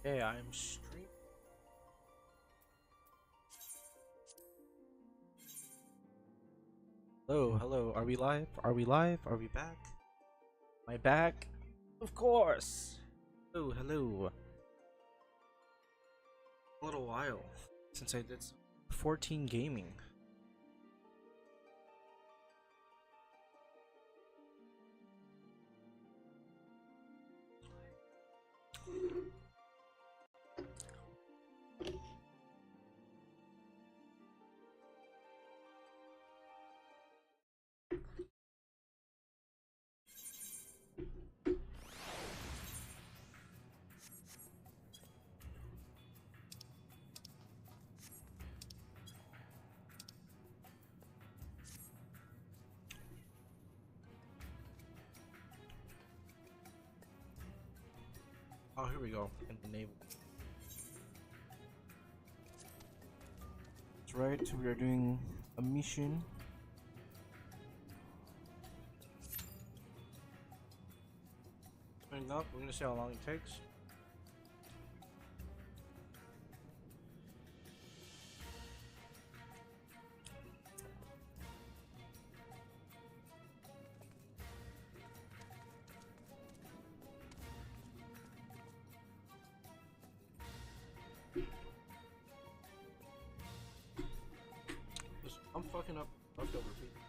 Hey, I'm stream. Hello, hello. Are we live? Are we live? Are we back? Am I back? Of course. Hello, hello. A little while since I did 14 gaming. Oh, here we go. Enable. That's right. We are doing a mission. Coming up. We're gonna see how long it takes. Listen, I'm fucking up leftover people.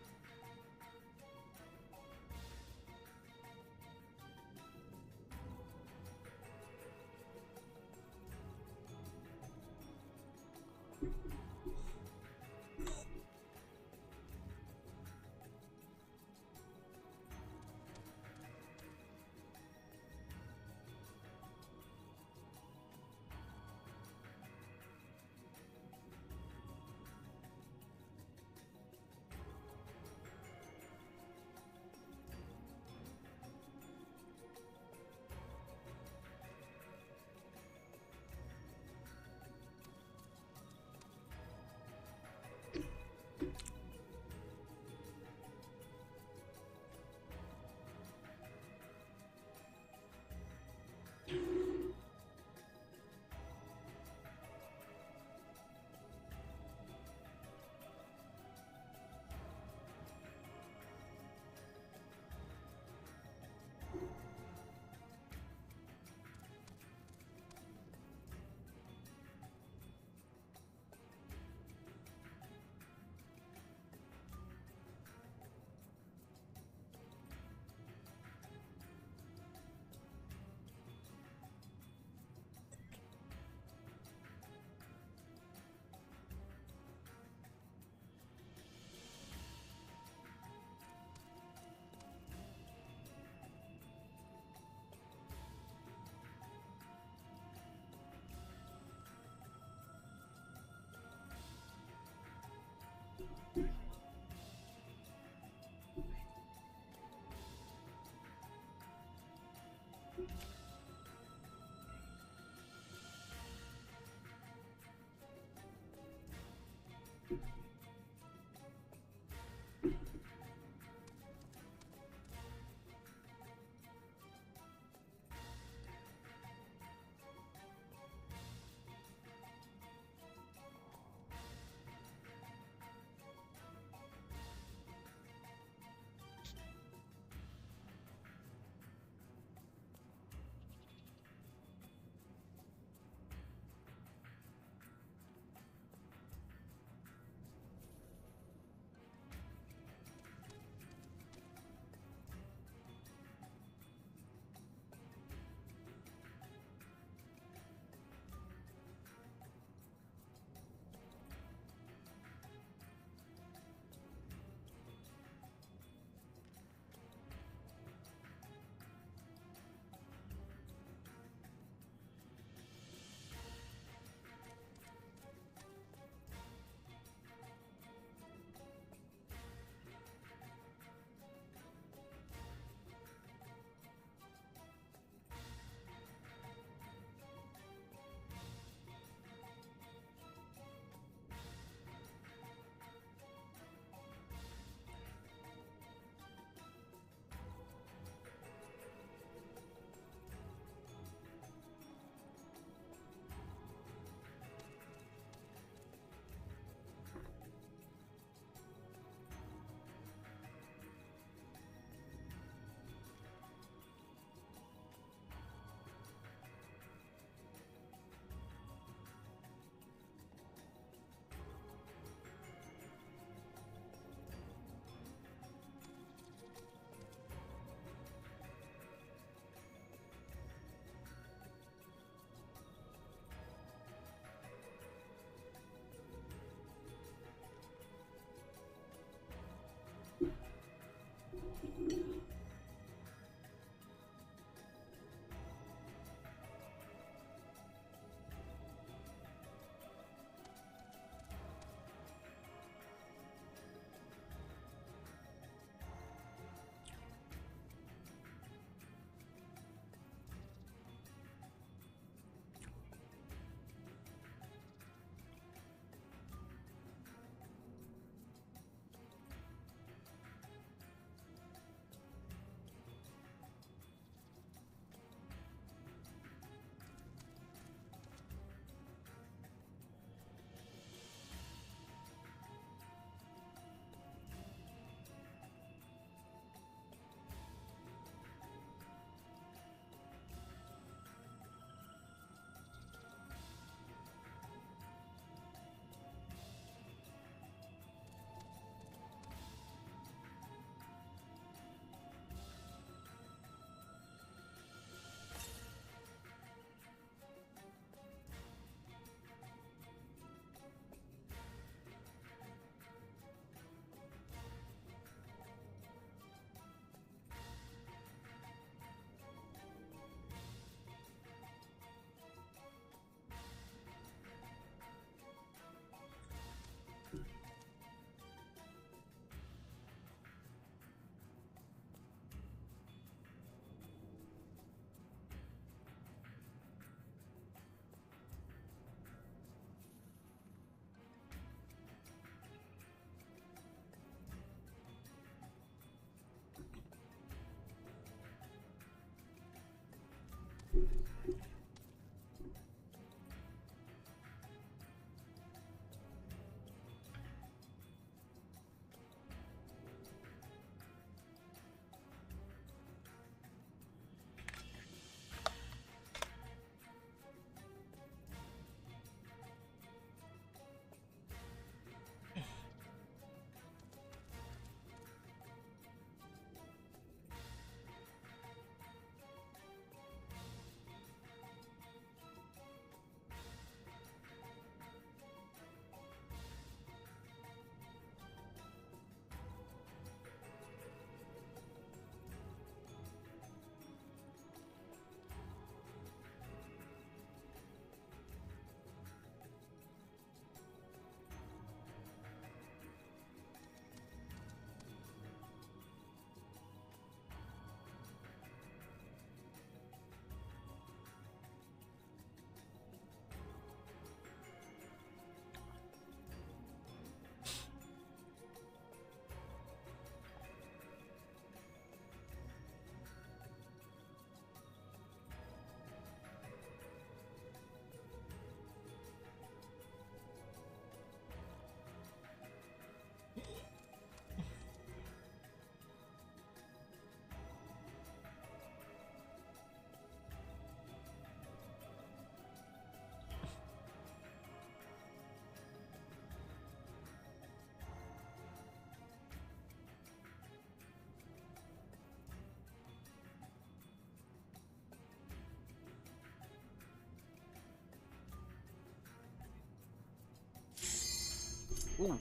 Ooh.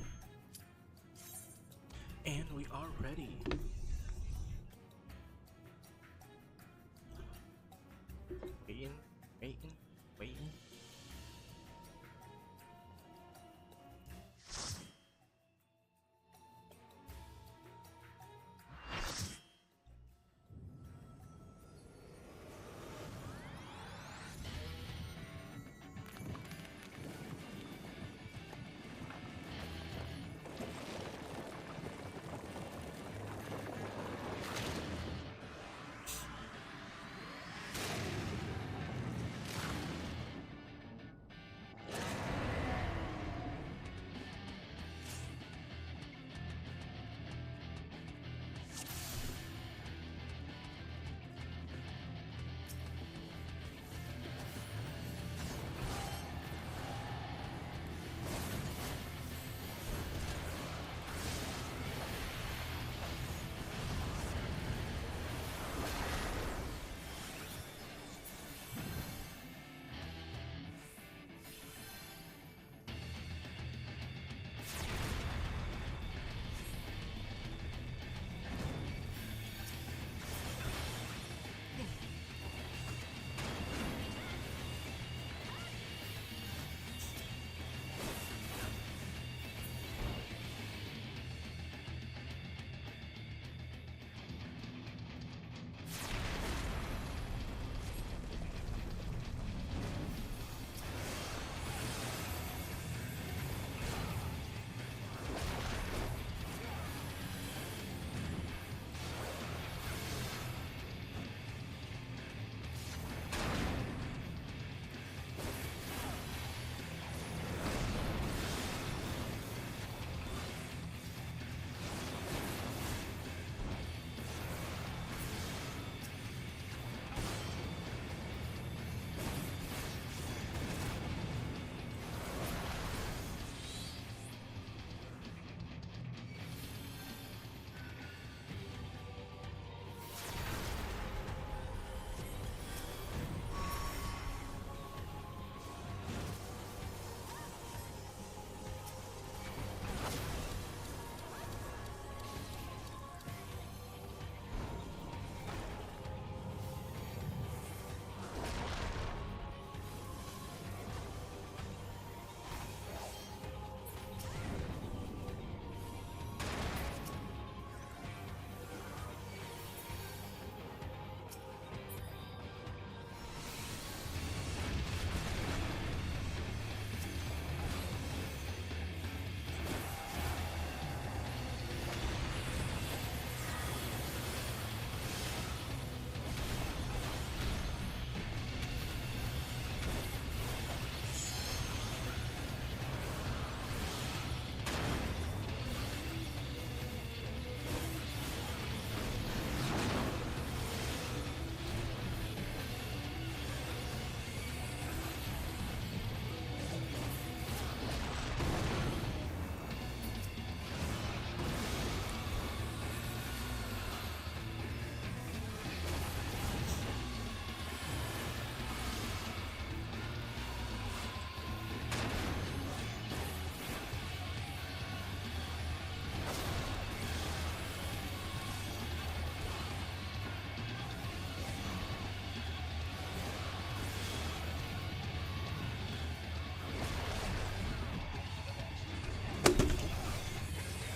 And we are ready. Waiting, waiting, waiting.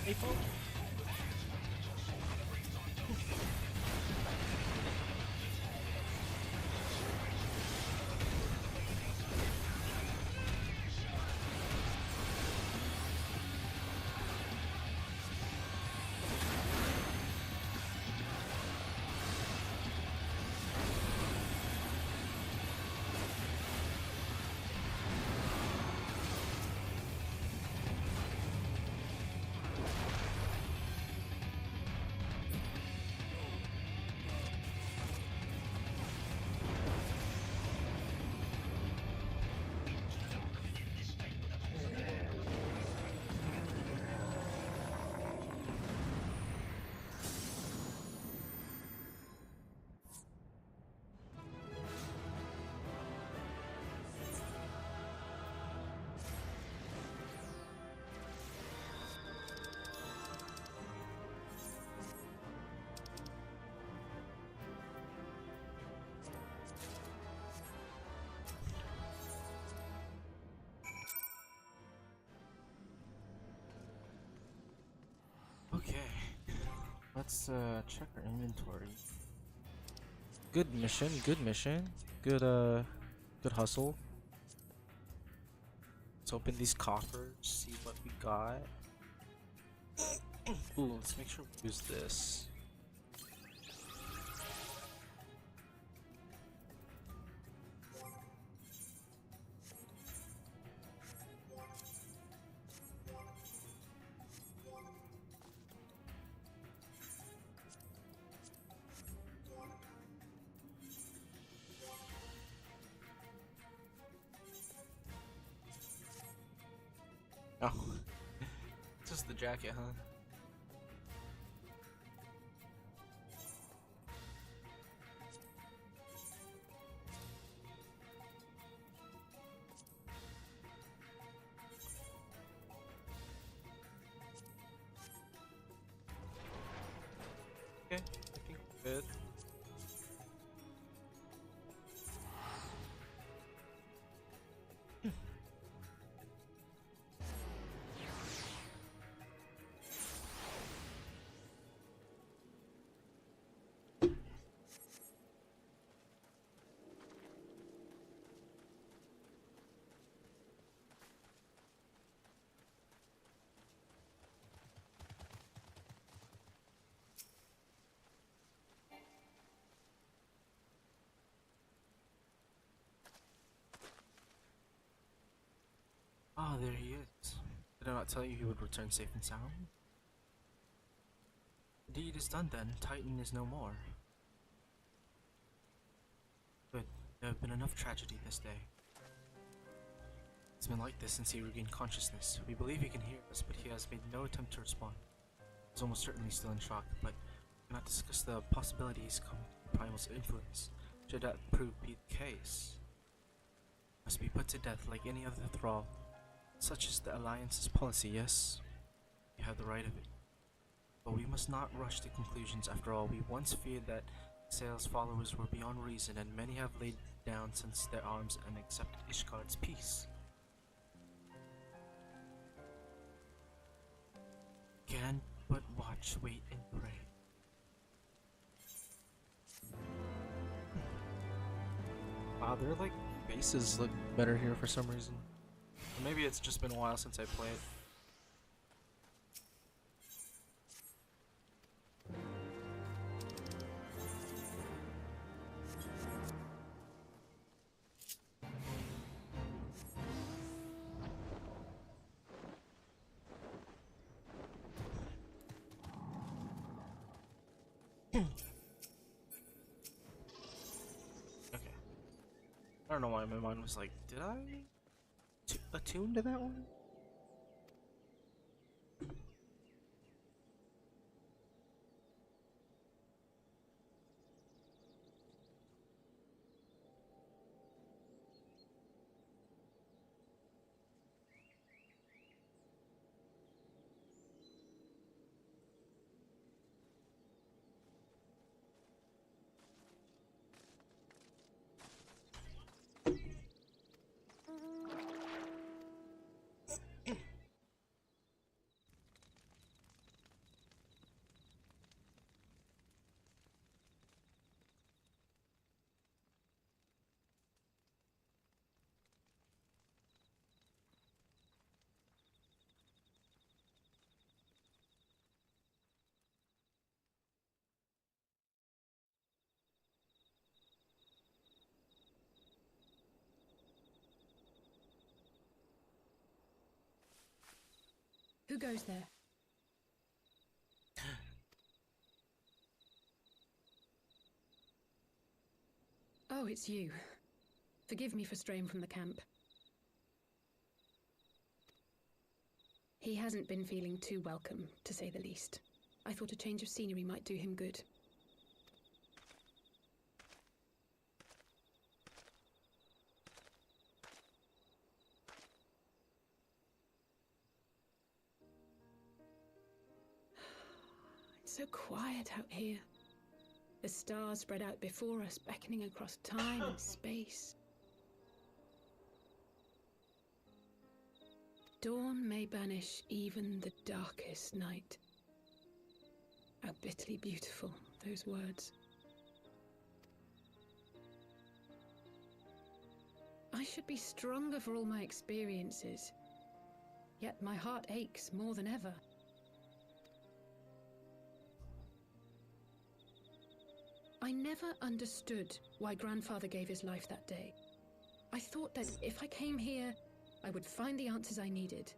Hey, folks. Let's check our inventory. Good mission, good mission. Good hustle. Let's open these coffers, see what we got. Ooh, let's make sure we use this. Oh, just the jacket, huh? Okay, I think we're good. Ah, there he is. Did I not tell you he would return safe and sound? The deed is done then. Titan is no more. Good. There have been enough tragedy this day. It's been like this since he regained consciousness. We believe he can hear us, but he has made no attempt to respond. He's almost certainly still in shock, but we cannot discuss the possibilities come from Primal's influence. Should that prove to be the case, must be put to death like any other thrall. Such is the Alliance's policy, yes? You have the right of it. But we must not rush to conclusions. After all, we once feared that Sail's followers were beyond reason, and many have laid down since their arms and accepted Ishgard's peace. Can but watch, wait, and pray. Wow, their like faces look better here for some reason. Or maybe it's just been a while since I played. Okay. I don't know why my mind was like, did I attune to that one? Who goes there? Oh, it's you. Forgive me for straying from the camp. He hasn't been feeling too welcome, to say the least. I thought a change of scenery might do him good. It's so quiet out here. The stars spread out before us, beckoning across time and space. Dawn may banish even the darkest night. How bitterly beautiful, those words. I should be stronger for all my experiences, yet my heart aches more than ever. I never understood why Grandfather gave his life that day. I thought that if I came here, I would find the answers I needed.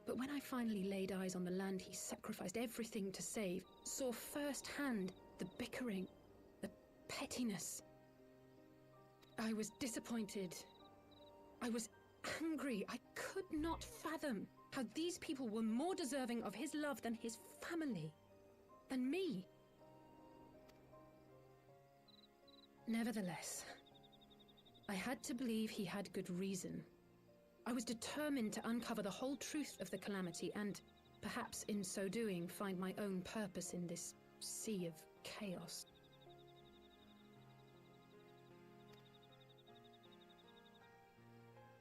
But when I finally laid eyes on the land he sacrificed everything to save, saw firsthand the bickering, the pettiness, I was disappointed. I was angry. I could not fathom how these people were more deserving of his love than his family, than me. Nevertheless, I had to believe he had good reason. I was determined to uncover the whole truth of the calamity and, perhaps in so doing, find my own purpose in this sea of chaos.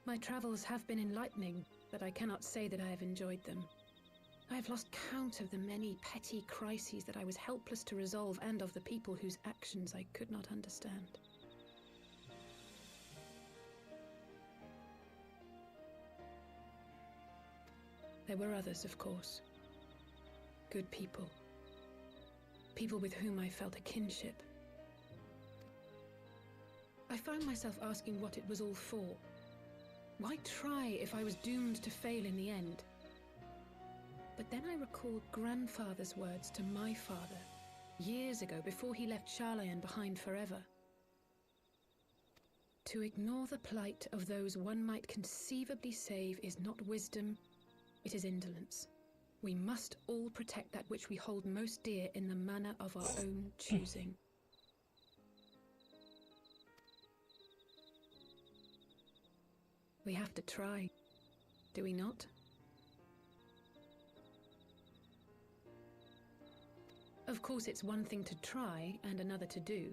My travels have been enlightening, but I cannot say that I have enjoyed them. I have lost count of the many petty crises that I was helpless to resolve and of the people whose actions I could not understand. There were others, of course. Good people. People with whom I felt a kinship. I found myself asking what it was all for. Why try if I was doomed to fail in the end? But then I recalled Grandfather's words to my father, years ago, before he left Charlayan behind forever. To ignore the plight of those one might conceivably save is not wisdom, it is indolence. We must all protect that which we hold most dear in the manner of our own choosing. We have to try, do we not? Of course, it's one thing to try and another to do.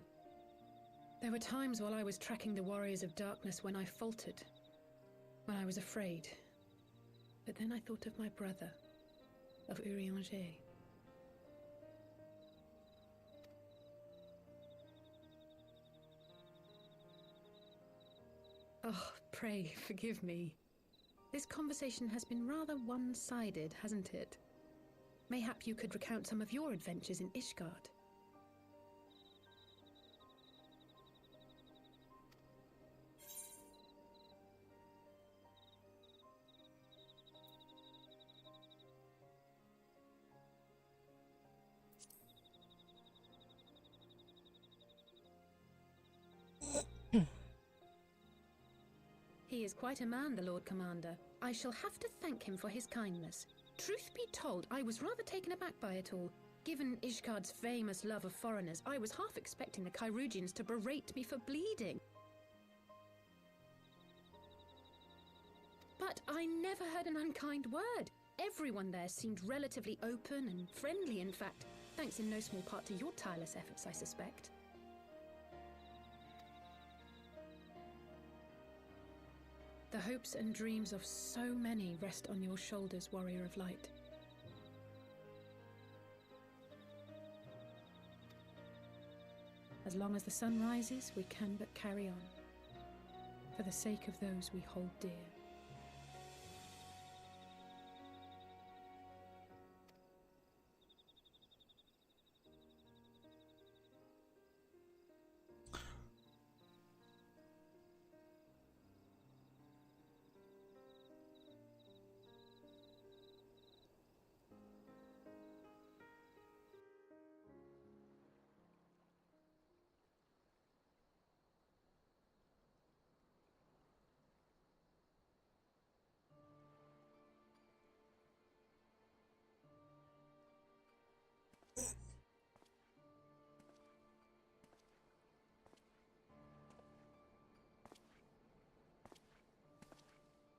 There were times while I was tracking the warriors of darkness when I faltered, when I was afraid. But then I thought of my brother, of Urianger. Oh, pray forgive me. This conversation has been rather one-sided, hasn't it? Mayhap you could recount some of your adventures in Ishgard. He is quite a man, the Lord Commander. I shall have to thank him for his kindness. Truth be told, I was rather taken aback by it all. Given Ishgard's famous love of foreigners, I was half expecting the Kyrugians to berate me for bleeding. But I never heard an unkind word. Everyone there seemed relatively open and friendly, in fact, thanks in no small part to your tireless efforts, I suspect. The hopes and dreams of so many rest on your shoulders, Warrior of Light. As long as the sun rises, we can but carry on, for the sake of those we hold dear.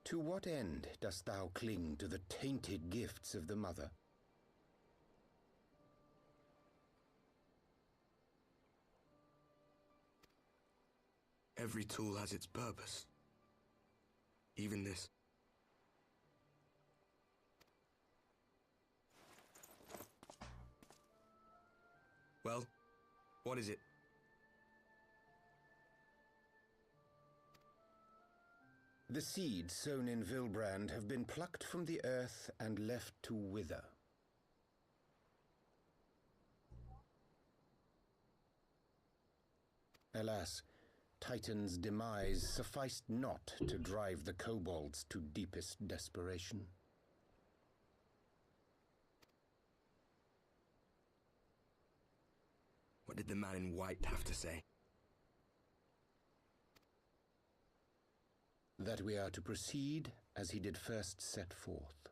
To what end dost thou cling to the tainted gifts of the Mother? Every tool has its purpose. Even this. Well, what is it? The seeds sown in Vilbrand have been plucked from the earth and left to wither. Alas, Titan's demise sufficed not to drive the kobolds to deepest desperation. What did the man in white have to say? That we are to proceed as he did first set forth.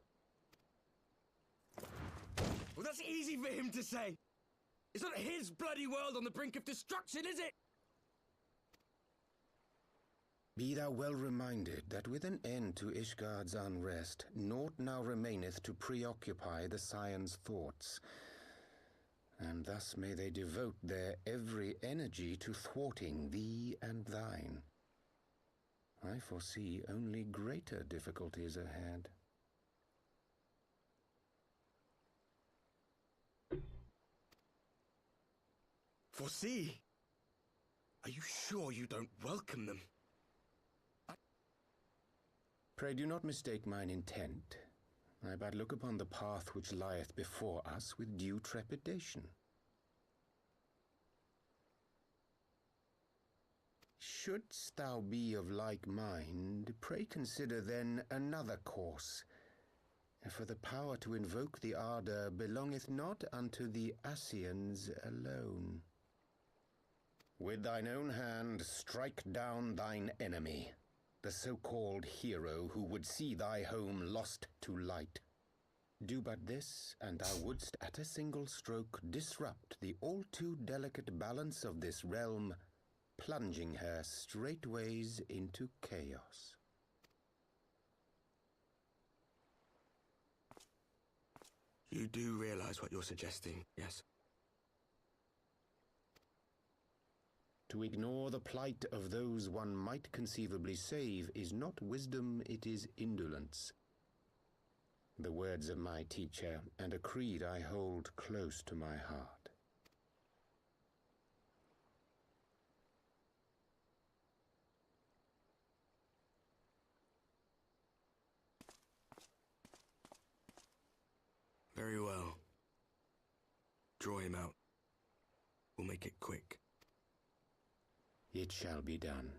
Well, that's easy for him to say! It's not his bloody world on the brink of destruction, is it? Be thou well reminded that with an end to Ishgard's unrest, naught now remaineth to preoccupy the Scion's thoughts, and thus may they devote their every energy to thwarting thee and thine. I foresee only greater difficulties ahead. Foresee? Are you sure you don't welcome them? Pray do not mistake mine intent. I but look upon the path which lieth before us with due trepidation. Shouldst thou be of like mind, pray consider then another course. For the power to invoke the ardour belongeth not unto the Ascians alone. With thine own hand strike down thine enemy, the so-called hero who would see thy home lost to light. Do but this, and thou wouldst at a single stroke disrupt the all-too delicate balance of this realm, plunging her straightways into chaos. You do realize what you're suggesting, yes? To ignore the plight of those one might conceivably save is not wisdom, it is indolence. The words of my teacher, and a creed I hold close to my heart. Very well. Draw him out. We'll make it quick. It shall be done.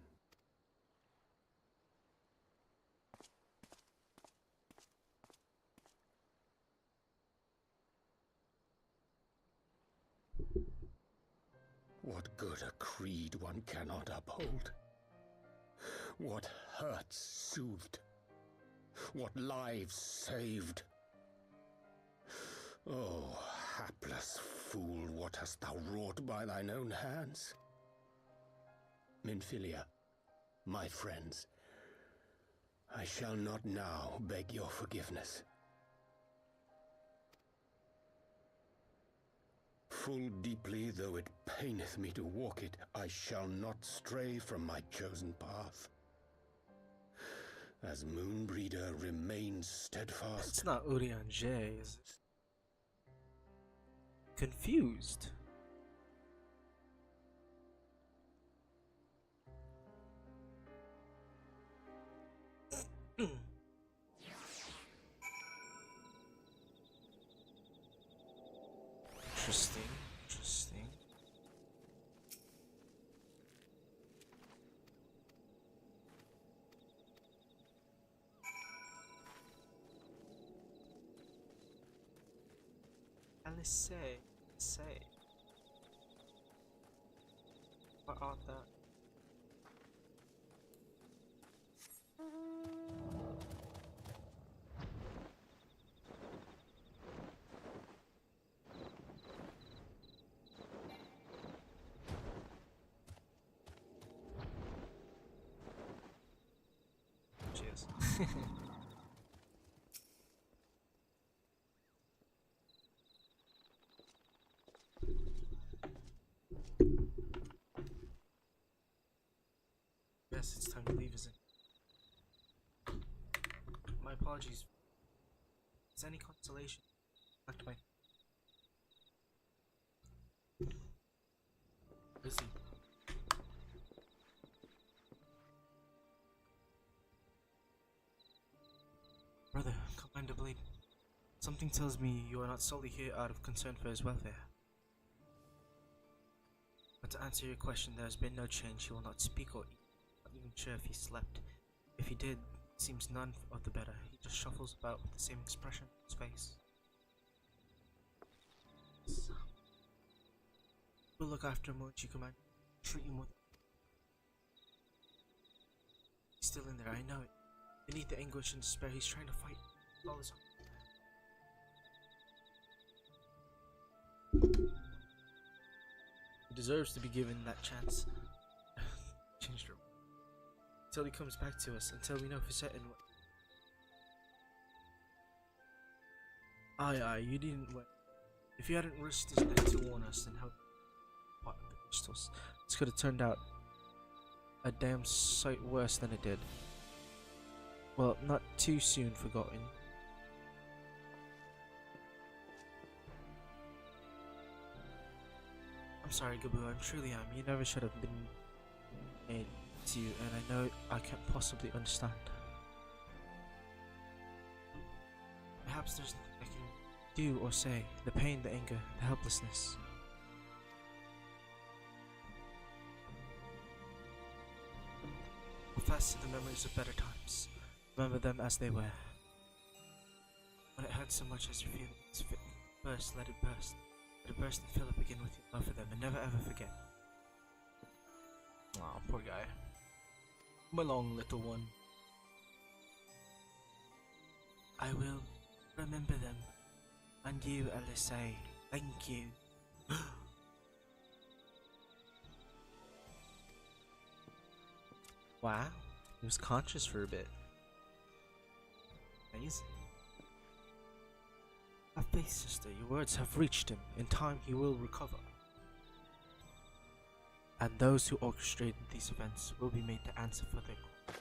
What good a creed one cannot uphold? What hurts soothed? What lives saved? Oh, hapless fool, what hast thou wrought by thine own hands? Minfilia, my friends, I shall not now beg your forgiveness. Full deeply though it paineth me to walk it, I shall not stray from my chosen path. As Moonbreeder remains steadfast. It's not Urian J, is it? Confused. Interesting, interesting. Alice, say. What art that? Cheers. Yes, it's time to leave, isn't it? My apologies. Is any consolation? Back to my is he? Brother, Commander Blade, something tells me you are not solely here out of concern for his welfare. But to answer your question, there has been no change. He will not speak or eat. Not even sure if he slept. If he did, it seems none of the better. He just shuffles about with the same expression on his face. We'll look after him, won't you, Commander? Treat him with... He's still in there, I know it. Beneath the anguish and despair, he's trying to fight all his heart. He deserves to be given that chance. Changed her. Until he comes back to us, until we know for certain what... Aye, you didn't wait. If you hadn't risked his neck to warn us, then how... What, the crystals? This could have turned out a damn sight worse than it did. Well, not too soon forgotten. I'm sorry, Gabu, I truly am. You never should have been made to you, and I know I can't possibly understand. Perhaps there's nothing I can do or say. The pain, the anger, the helplessness. Hold fast to the memories of better times. Remember them as they were. When it hurts so much as your feelings burst, let it burst. Let it burst and fill up again with your love for them, and never ever forget. Aw, poor guy. My long little one. I will remember them. And you, Elisei. Thank you. Wow, he was conscious for a bit. Amazing. Have faith, sister. Your words have reached him. In time, he will recover. And those who orchestrated these events will be made to answer for their crime.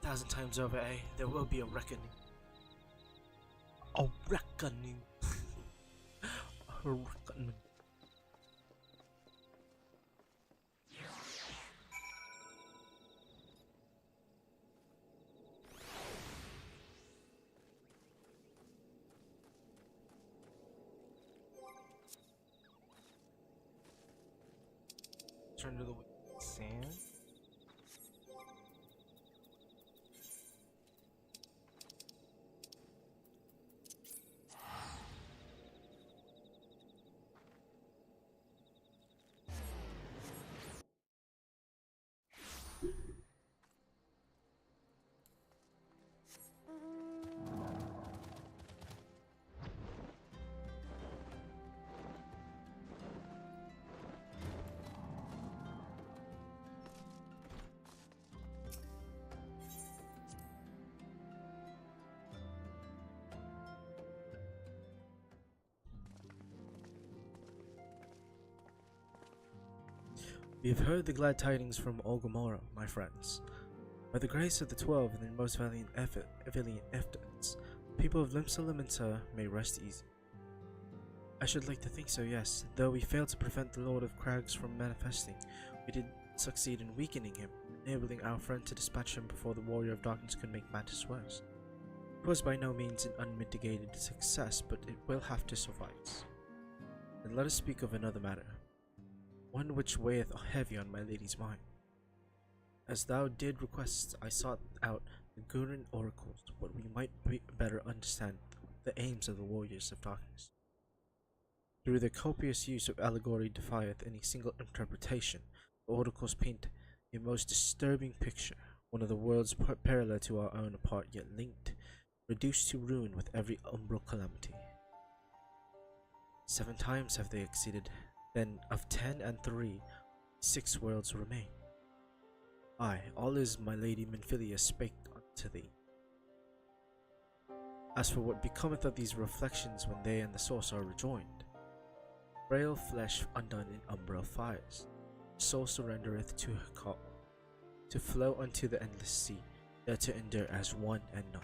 1,000 times over, eh? There will be a reckoning. A reckoning. A reckoning. Turn to the sand. We have heard the glad tidings from Olgamora, my friends. By the grace of the 12 and their most valiant efforts, the people of Limsa may rest easy. I should like to think so, yes. Though we failed to prevent the Lord of Crags from manifesting, we did succeed in weakening him, enabling our friend to dispatch him before the Warrior of Darkness could make matters worse. It was by no means an unmitigated success, but it will have to suffice. And let us speak of another matter. One which weigheth heavy on my lady's mind. As thou did request, I sought out the Gurren oracles, what we might better understand the aims of the warriors of darkness. Through the copious use of allegory defieth any single interpretation, the oracles paint a most disturbing picture, one of the worlds parallel to our own, apart yet linked, reduced to ruin with every umbral calamity. 7 times have they exceeded. Then of 10 and 3, 6 worlds remain. Aye, all is my lady Minfilia spake unto thee. As for what becometh of these reflections when they and the source are rejoined, frail flesh undone in umbral fires, soul surrendereth to her call, to flow unto the endless sea, to endure as one and none.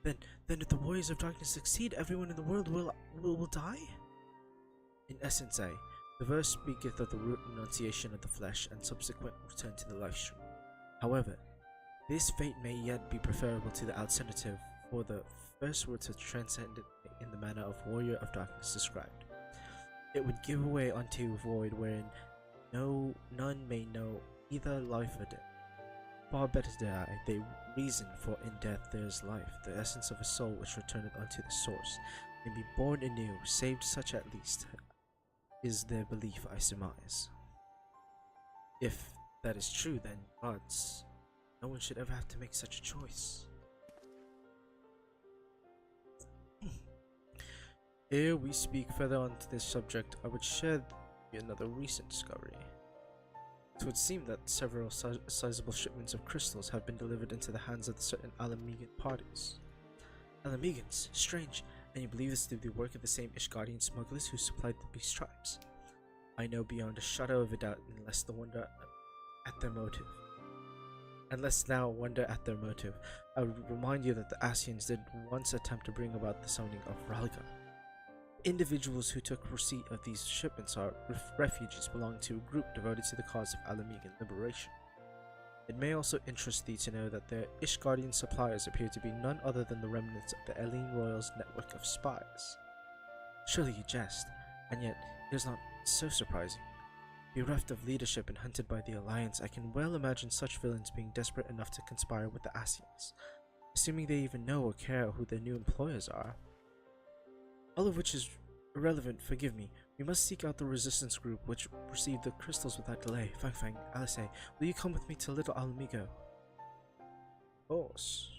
Then if the warriors of darkness succeed, everyone in the world will die? In essence, the verse speaketh of the renunciation of the flesh and subsequent return to the life stream. However, this fate may yet be preferable to the alternative, for the first were to transcend it in the manner of warrior of darkness described. It would give away unto void wherein none may know either life or death. Far better they reason, for in death there is life, the essence of a soul which returneth unto the source, and be born anew, saved such at least is their belief, I surmise. If that is true, then gods, no one should ever have to make such a choice. Ere we speak further on to this subject, I would share another recent discovery. It would seem that several sizable shipments of crystals have been delivered into the hands of certain Alamegan parties. Alamegans? Strange. And you believe this to be the work of the same Ishgardian smugglers who supplied the beast tribes? I know beyond a shadow of a doubt, unless now wonder at their motive. I would remind you that the Asians did once attempt to bring about the summoning of Ralga. Individuals who took receipt of these shipments are refugees belonging to a group devoted to the cause of Alamegan liberation. It may also interest thee to know that their Ishgardian suppliers appear to be none other than the remnants of the Eileen Royal's network of spies. Surely you jest, and yet it is not so surprising. Bereft of leadership and hunted by the Alliance, I can well imagine such villains being desperate enough to conspire with the Asians, assuming they even know or care who their new employers are. All of which is irrelevant, forgive me. We must seek out the resistance group which received the crystals without delay. Fang, Alice, will you come with me to Little Alamigo? Of course.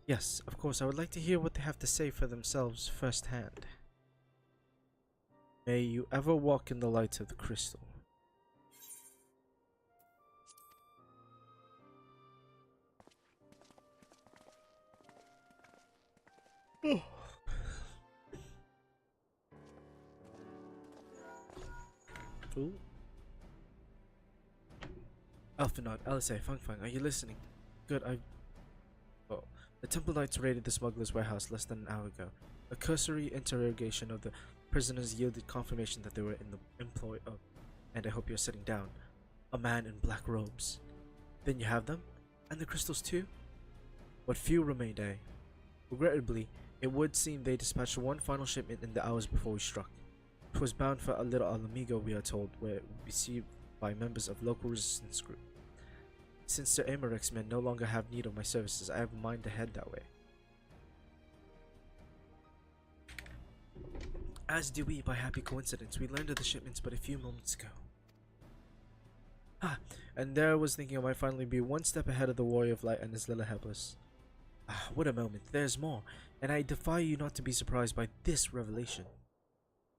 Yes, of course, I would like to hear what they have to say for themselves firsthand. May you ever walk in the light of the crystal. Ooh. Alphanod, Alice, Fang, are you listening? Good, Oh. The Temple Knights raided the smuggler's warehouse less than an hour ago. A cursory interrogation of the prisoners yielded confirmation that they were in the employ of, and I hope you're sitting down, a man in black robes. Then you have them? And the crystals too? What few remained, Regrettably, it would seem they dispatched one final shipment in the hours before we struck. It was bound for a Little Alamigo, we are told, where it would be received by members of local resistance group. Since Sir Amarek's men no longer have need of my services, I have a mind to head that way. As do we, by happy coincidence. We learned of the shipments but a few moments ago. And there I was thinking I might finally be one step ahead of the Warrior of Light and his little helpless. What a moment. There's more, and I defy you not to be surprised by this revelation.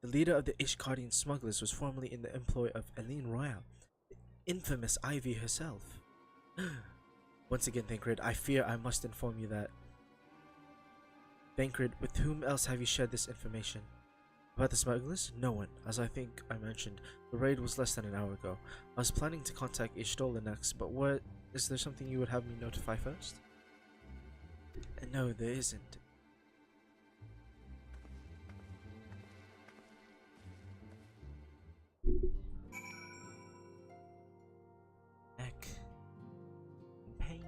The leader of the Ishgardian smugglers was formerly in the employ of Eileen Royal, the infamous Ivy herself. Once again, Thancred, I fear I must inform you that... Thancred, with whom else have you shared this information? About the smugglers? No one. As I think I mentioned, the raid was less than an hour ago. I was planning to contact Ishtola next, but is there something you would have me notify first? No, there isn't. Neck. Pain.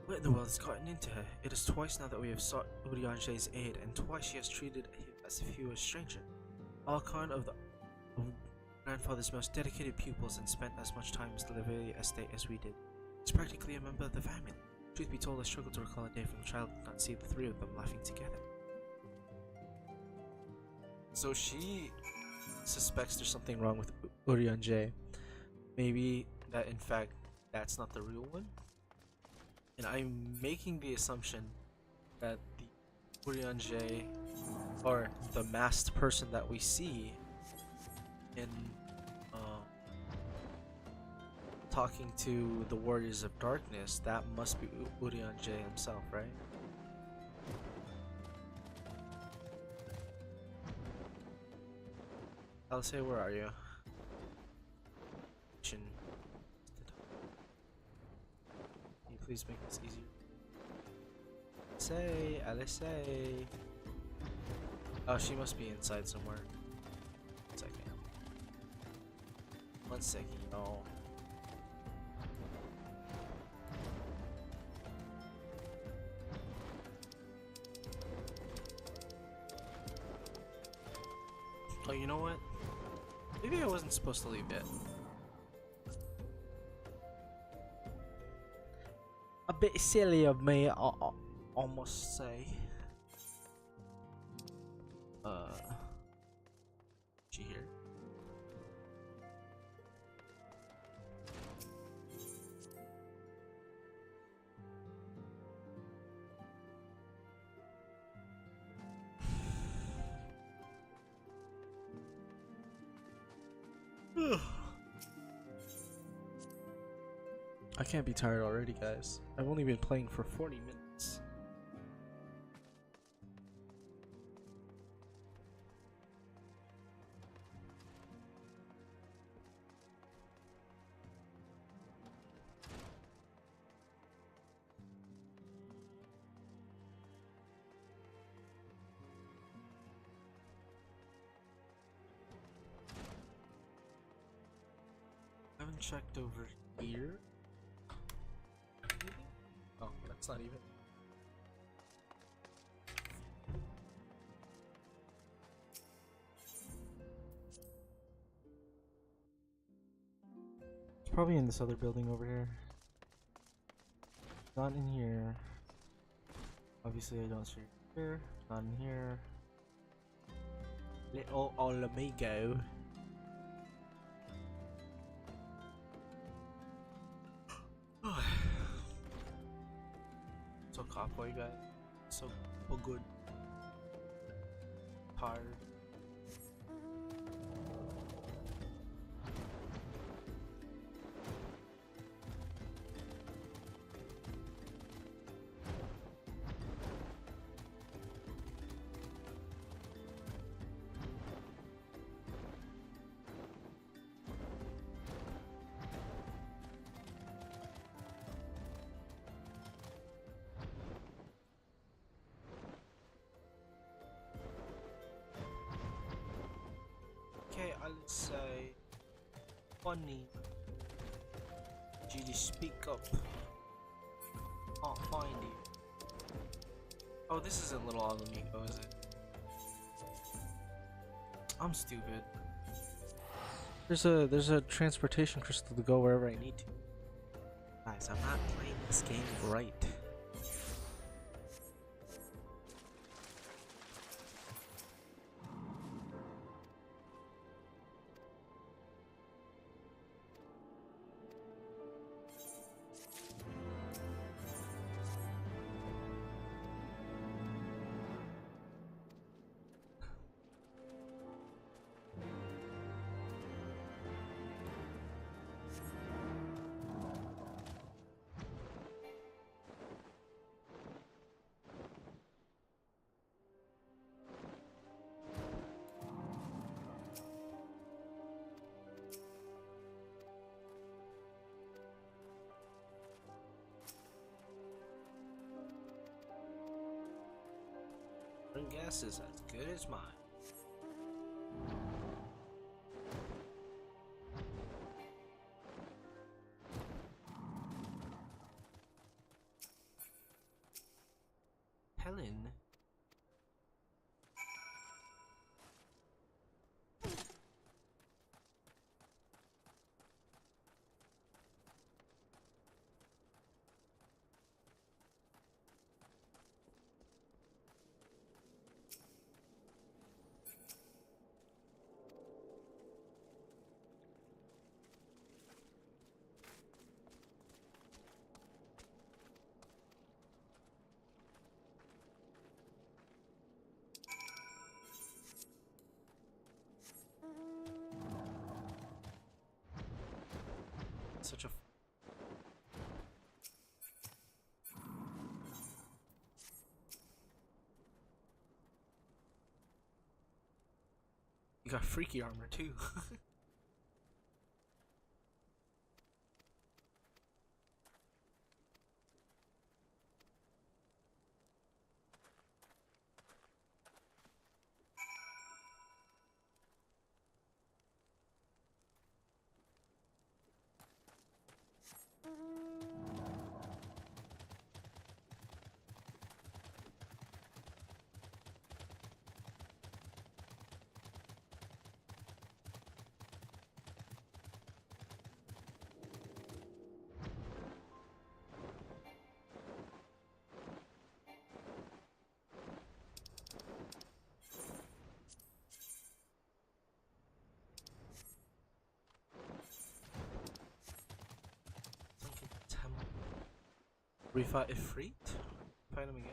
What in the world has gotten into her? It is twice now that we have sought Urianje's aid, and twice she has treated him as if he were a stranger. Alcon of the grandfather's most dedicated pupils and spent as much time as the Leveria estate as we did. He's practically a member of the family. Truth be told, I struggle to recall a day from childhood and not see the three of them laughing together. So she suspects there's something wrong with Urianje. Maybe that in fact that's not the real one. And I'm making the assumption that the Urianje, or the masked person that we see in talking to the Warriors of Darkness, that must be Urianje himself, right? I'll say, where are you? mission. Can you please make this easier? Alice. Oh, she must be inside somewhere. 1 second. 1 second, y'all. Oh, you know what? Maybe I wasn't supposed to leave yet. A bit silly of me, I must say. She here? I can't be tired already, guys. I've only been playing for 40 minutes. I haven't checked over here. Oh, that's not even. It's probably in this other building over here. Not in here. Obviously, I don't see it here. Not in here. Little Olamigo. So cockboy guy. So good. Tired. Okay, I'll say funny. Judy, speak up. Can't find you. Oh, this isn't Little Amigo, is it? I'm stupid. There's a transportation crystal to go wherever I need to. Guys, I'm not playing this game right. Your guess is as good as mine. Helen. Such a you got freaky armor too. We fight Ifrit? Fight him again?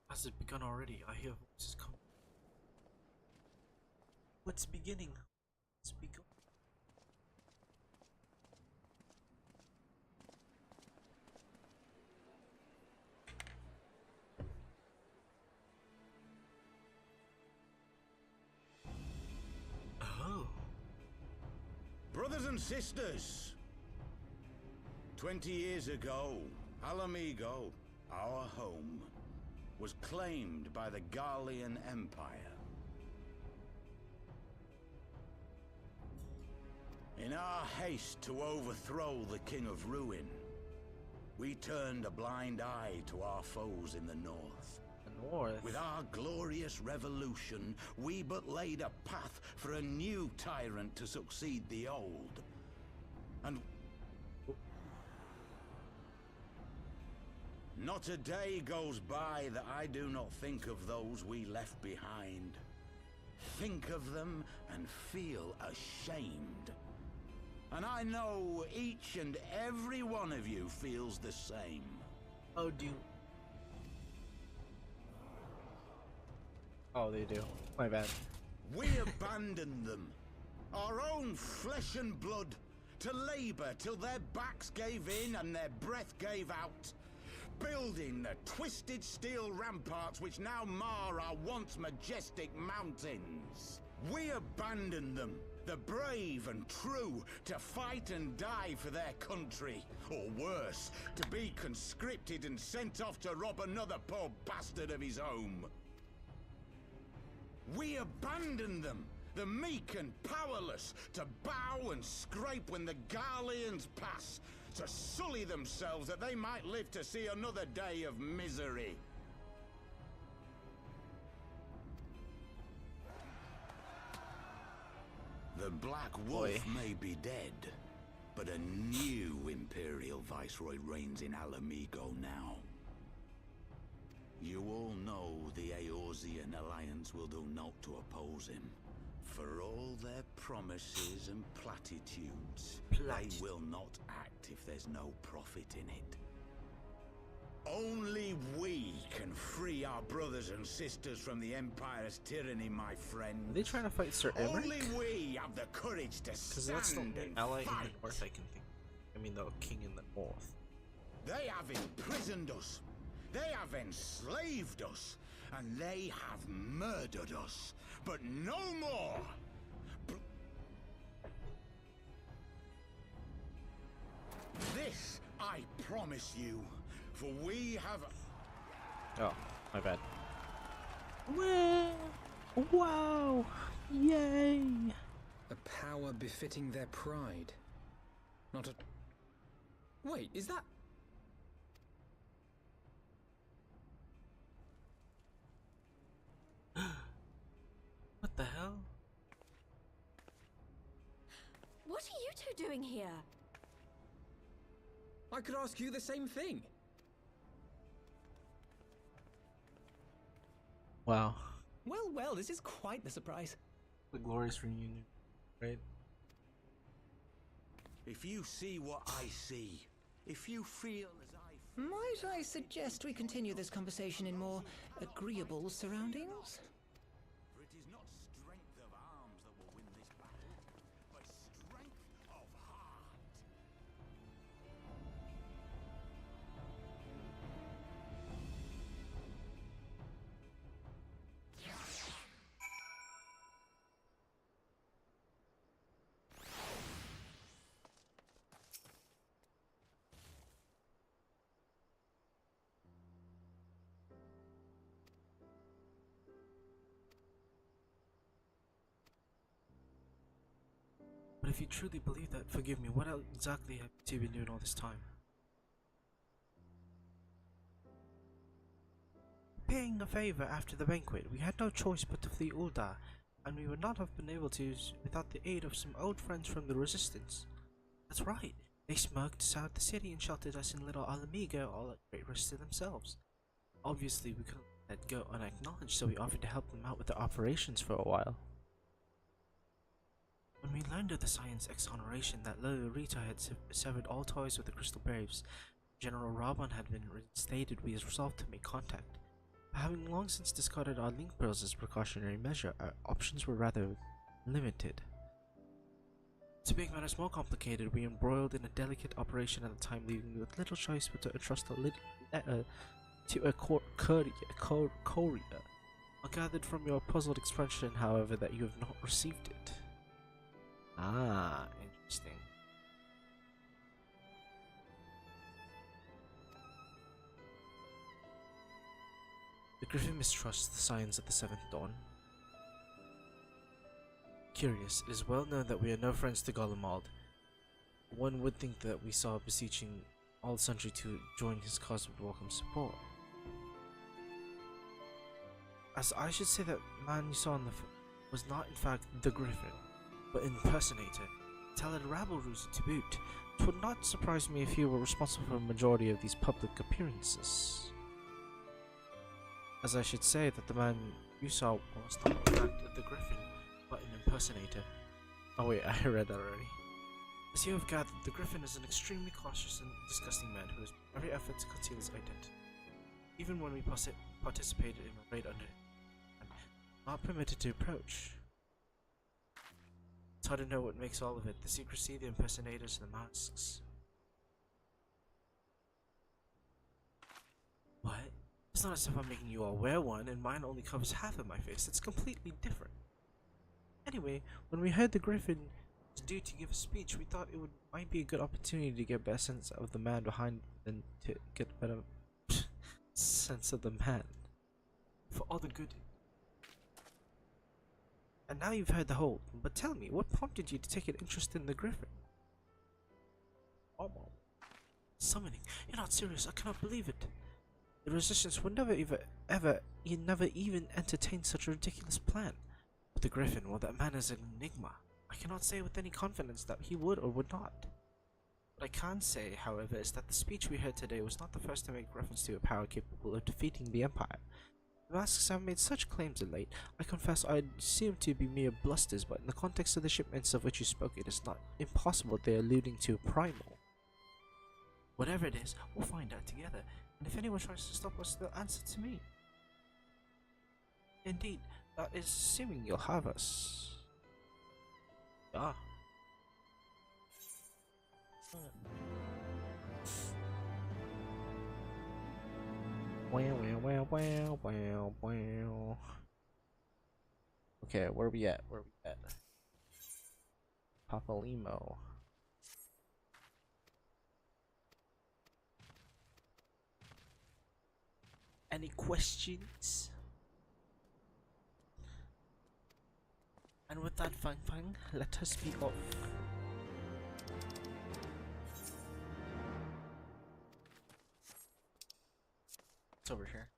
Has it begun already? I hear voices coming. What's beginning? What's begun? Oh. Brothers and sisters, 20 years ago, Alamigo, our home, was claimed by the Garlean Empire. In our haste to overthrow the King of Ruin, we turned a blind eye to our foes in the north. The north? With our glorious revolution, we but laid a path for a new tyrant to succeed the old. And not a day goes by that I do not think of those we left behind. Think of them and feel ashamed. And I know each and every one of you feels the same. Oh, do you? Oh, they do. My bad. We abandoned them, our own flesh and blood, to labor till their backs gave in and their breath gave out. Building the twisted steel ramparts which now mar our once majestic mountains. We abandoned them, the brave and true, to fight and die for their country. Or worse, to be conscripted and sent off to rob another poor bastard of his home. We abandoned them, the meek and powerless, to bow and scrape when the Garleans pass, to sully themselves that they might live to see another day of misery. The Black Wolf may be dead, but a new Imperial Viceroy reigns in Alamigo now. You all know the Eorzean Alliance will do naught to oppose him. For all their promises and platitudes, they will not act if there's no profit in it. Only we can free our brothers and sisters from the Empire's tyranny, my friend. Are they trying to fight Sir Emmerich? Only we have the courage to Because that's the stand only and ally fight. in the north I can think. I mean, the king in the north. They have imprisoned us. They have enslaved us. And they have murdered us. But no more! This I promise you, for we have... Oh, my bad. Well, wow! Yay! A power befitting their pride. Not a... Wait, is that... What the hell? What are you two doing here? I could ask you the same thing. Wow. Well, well, this is quite the surprise. The glorious reunion, right? If you see what I see, if you feel as I feel... Might I suggest we continue this conversation in more agreeable surroundings? For it is not strength of arms that will win this battle, but strength of heart. But if you truly believe that, forgive me, what else exactly have you been doing all this time? Paying a favor after the banquet, we had no choice but to flee Ul'dah. and we would not have been able to without the aid of some old friends from the Resistance. That's right, they smuggled us out the city and sheltered us in Little Alamigo, all at great risk to themselves. Obviously, we couldn't let that go unacknowledged, so we offered to help them out with their operations for a while. When we learned of the Science exoneration that Lolo Rita had severed all ties with the Crystal Braves, General Raban had been reinstated, we resolved to make contact. Having long since discarded our link pearls as a precautionary measure, our options were rather limited. To make matters more complicated, we embroiled in a delicate operation at the time, leaving me with little choice but to entrust a letter to a courier. I gathered from your puzzled expression, however, that you have not received it. Ah, interesting. The Griffin mistrusts the signs of the Seventh Dawn. Curious, it is well known that we are no friends to Golemald. One would think that we saw beseeching all sundry to join his cause would welcome support. As I should say that man you saw on the was not in fact the Griffin, but an impersonator, talented rabble-rouser to boot. It would not surprise me if he were responsible for the majority of these public appearances. As I should say that the man you saw was not in fact the Griffin, but an impersonator. Oh wait, I read that already. As you have gathered, the Griffin is an extremely cautious and disgusting man who has made every effort to conceal his identity. Even when we participated in a raid under him, and not permitted to approach. It's hard to know what makes all of it, the secrecy, the impersonators, the masks. What? It's not as if I'm making you all wear one, and mine only covers half of my face. It's completely different. Anyway, when we heard the Griffin was due to give a speech, we thought it might be a good opportunity to get a better sense of the man behind, and to get a better sense of the man. For all the good. And now you've heard the whole, but tell me, what prompted you to take an interest in the Griffin? Summoning? You're not serious, I cannot believe it. The Resistance would never even entertain such a ridiculous plan. But the Griffin, well, that man is an enigma. I cannot say with any confidence that he would or would not. What I can say, however, is that the speech we heard today was not the first to make reference to a power capable of defeating the Empire. The masks have made such claims of late. I confess I assumed to be mere blusters, but in the context of the shipments of which you spoke, it is not impossible they are alluding to a primal. Whatever it is, we'll find out together, and if anyone tries to stop us, they'll answer to me. Indeed, that is assuming you'll have us. Ah. Wow. Okay, where are we at? Papalimo. Any questions? And with that fang, let us be off. It's over here.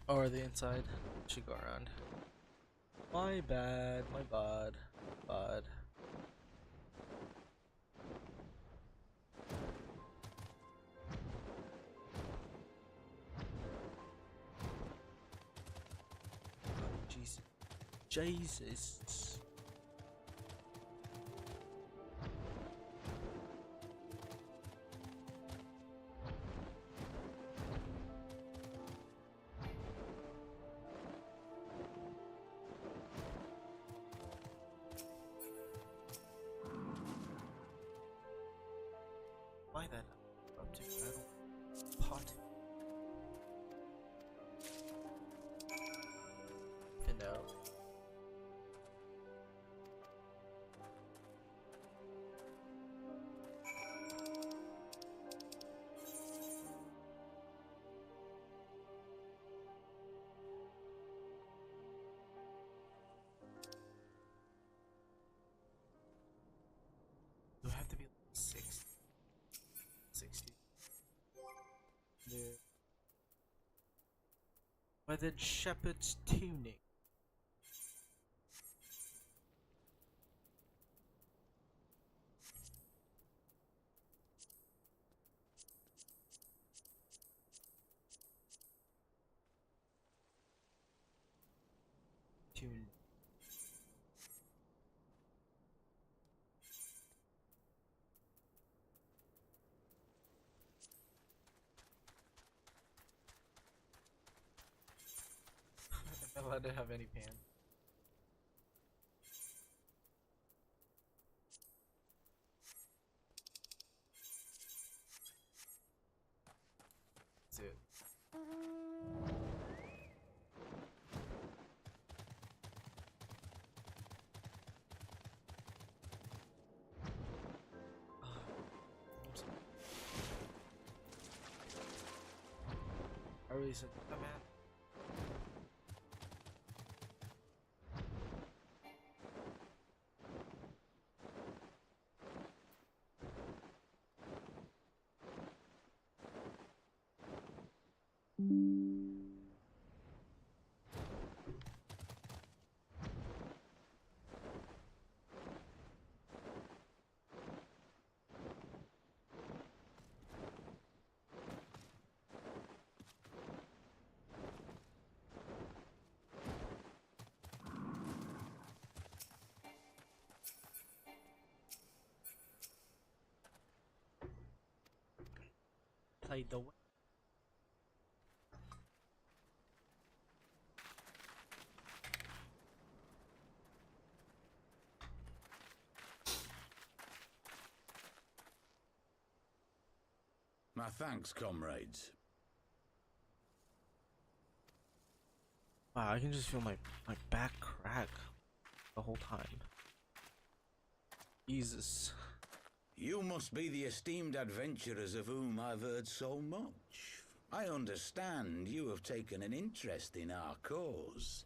Or the inside. Should go around. My bad. Jesus. Why that object metal pot? No. Weathered shepherd's tunic. Tunic. I'm not allowed to have any pan. That's it. I really said, oh man. Played the My thanks, comrades. wow, I can just feel my back crack the whole time. Jesus. You must be the esteemed adventurers of whom I've heard so much. I understand you have taken an interest in our cause.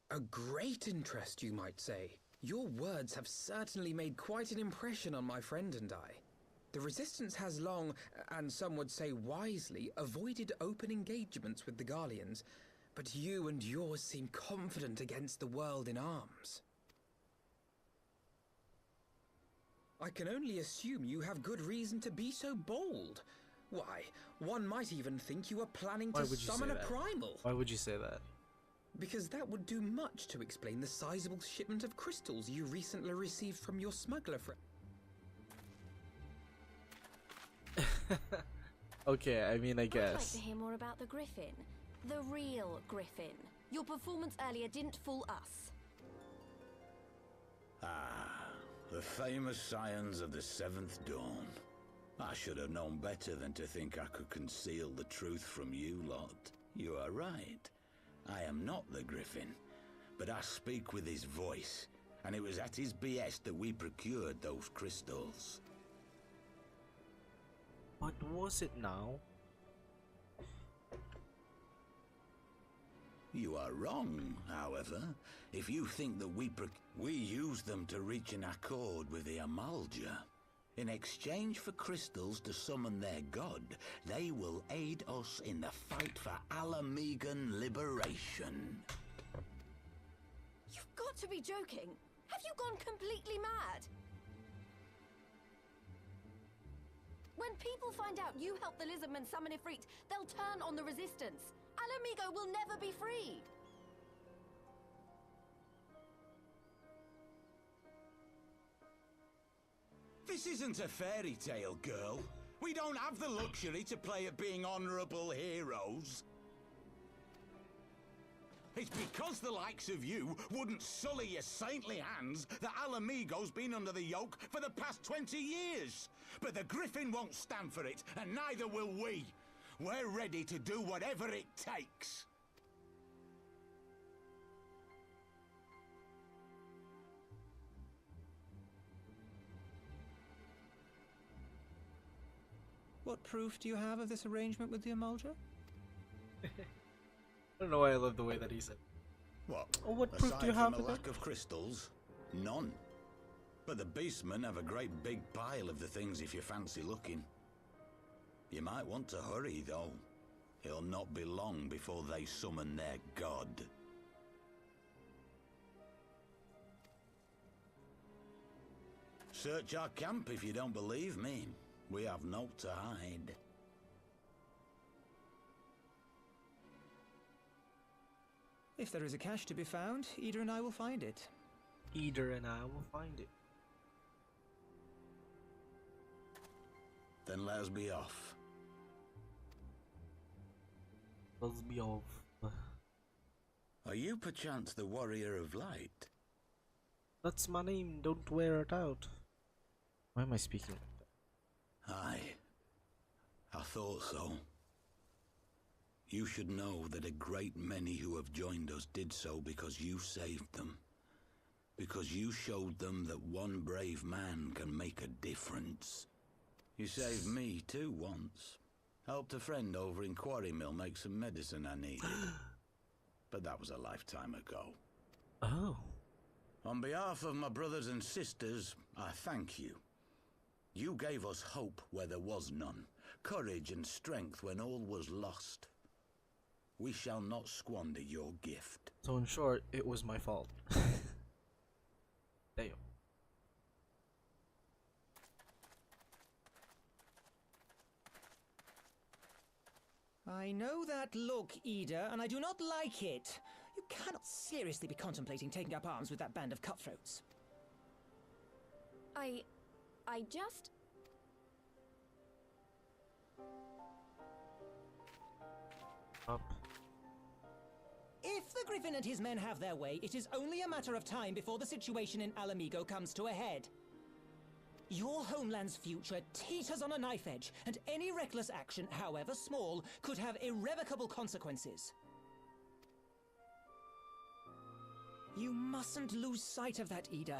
A great interest, you might say. Your words have certainly made quite an impression on my friend and I. The Resistance has long, and some would say wisely, avoided open engagements with the Garleans, but you and yours seem confident against the world in arms. I can only assume you have good reason to be so bold. Why, one might even think you are planning to summon a primal. Why would you say that? Because that would do much to explain the sizable shipment of crystals you recently received from your smuggler friend. Okay, I mean, I I'd like guess. to hear more about the Griffin. The real Griffin. Your performance earlier didn't fool us. Ah, the famous scions of the Seventh Dawn. I should have known better than to think I could conceal the truth from you lot. You are right. I am not the Griffin, but I speak with his voice, and it was at his behest that we procured those crystals. What was it now? You are wrong, however, if you think that we use them to reach an accord with the Amalja. In exchange for crystals to summon their god, they will aid us in the fight for Alamegan liberation. You've got to be joking. Have you gone completely mad? When people find out you helped the Lizardmen summon Ifrit, they'll turn on the Resistance. Alamigo will never be free. This isn't a fairy tale, girl. We don't have the luxury to play at being honorable heroes. It's because the likes of you wouldn't sully your saintly hands that Alamigo's been under the yoke for the past 20 years. But the Griffin won't stand for it, and neither will we. We're ready to do whatever it takes. What proof do you have of this arrangement with the Amalja? I don't know why I love the way that he said. What? Oh, what proof do you Aside have from of a it? lack of crystals? None. But the beastmen have a great big pile of the things if you fancy looking. You might want to hurry, though. It'll not be long before they summon their god. Search our camp if you don't believe me. We have naught to hide. If there is a cache to be found, Ida and I will find it. Ida and I will find it. Then let us be off. Let's be off. Are you perchance the Warrior of Light? That's my name, don't wear it out. Why am I speaking like that? Aye. I thought so. You should know that a great many who have joined us did so because you saved them. Because you showed them that one brave man can make a difference. You saved me too once. Helped a friend over in Quarry Mill make some medicine I needed. But that was a lifetime ago. Oh. On behalf of my brothers and sisters, I thank you. You gave us hope where there was none, courage and strength when all was lost. We shall not squander your gift. So in short, it was my fault. Damn. I know that look, Ida, and I do not like it. You cannot seriously be contemplating taking up arms with that band of cutthroats. I just... Up. If the Griffin and his men have their way, it is only a matter of time before the situation in Alamigo comes to a head. Your homeland's future teeters on a knife edge, and any reckless action, however small, could have irrevocable consequences. You mustn't lose sight of that, Ida.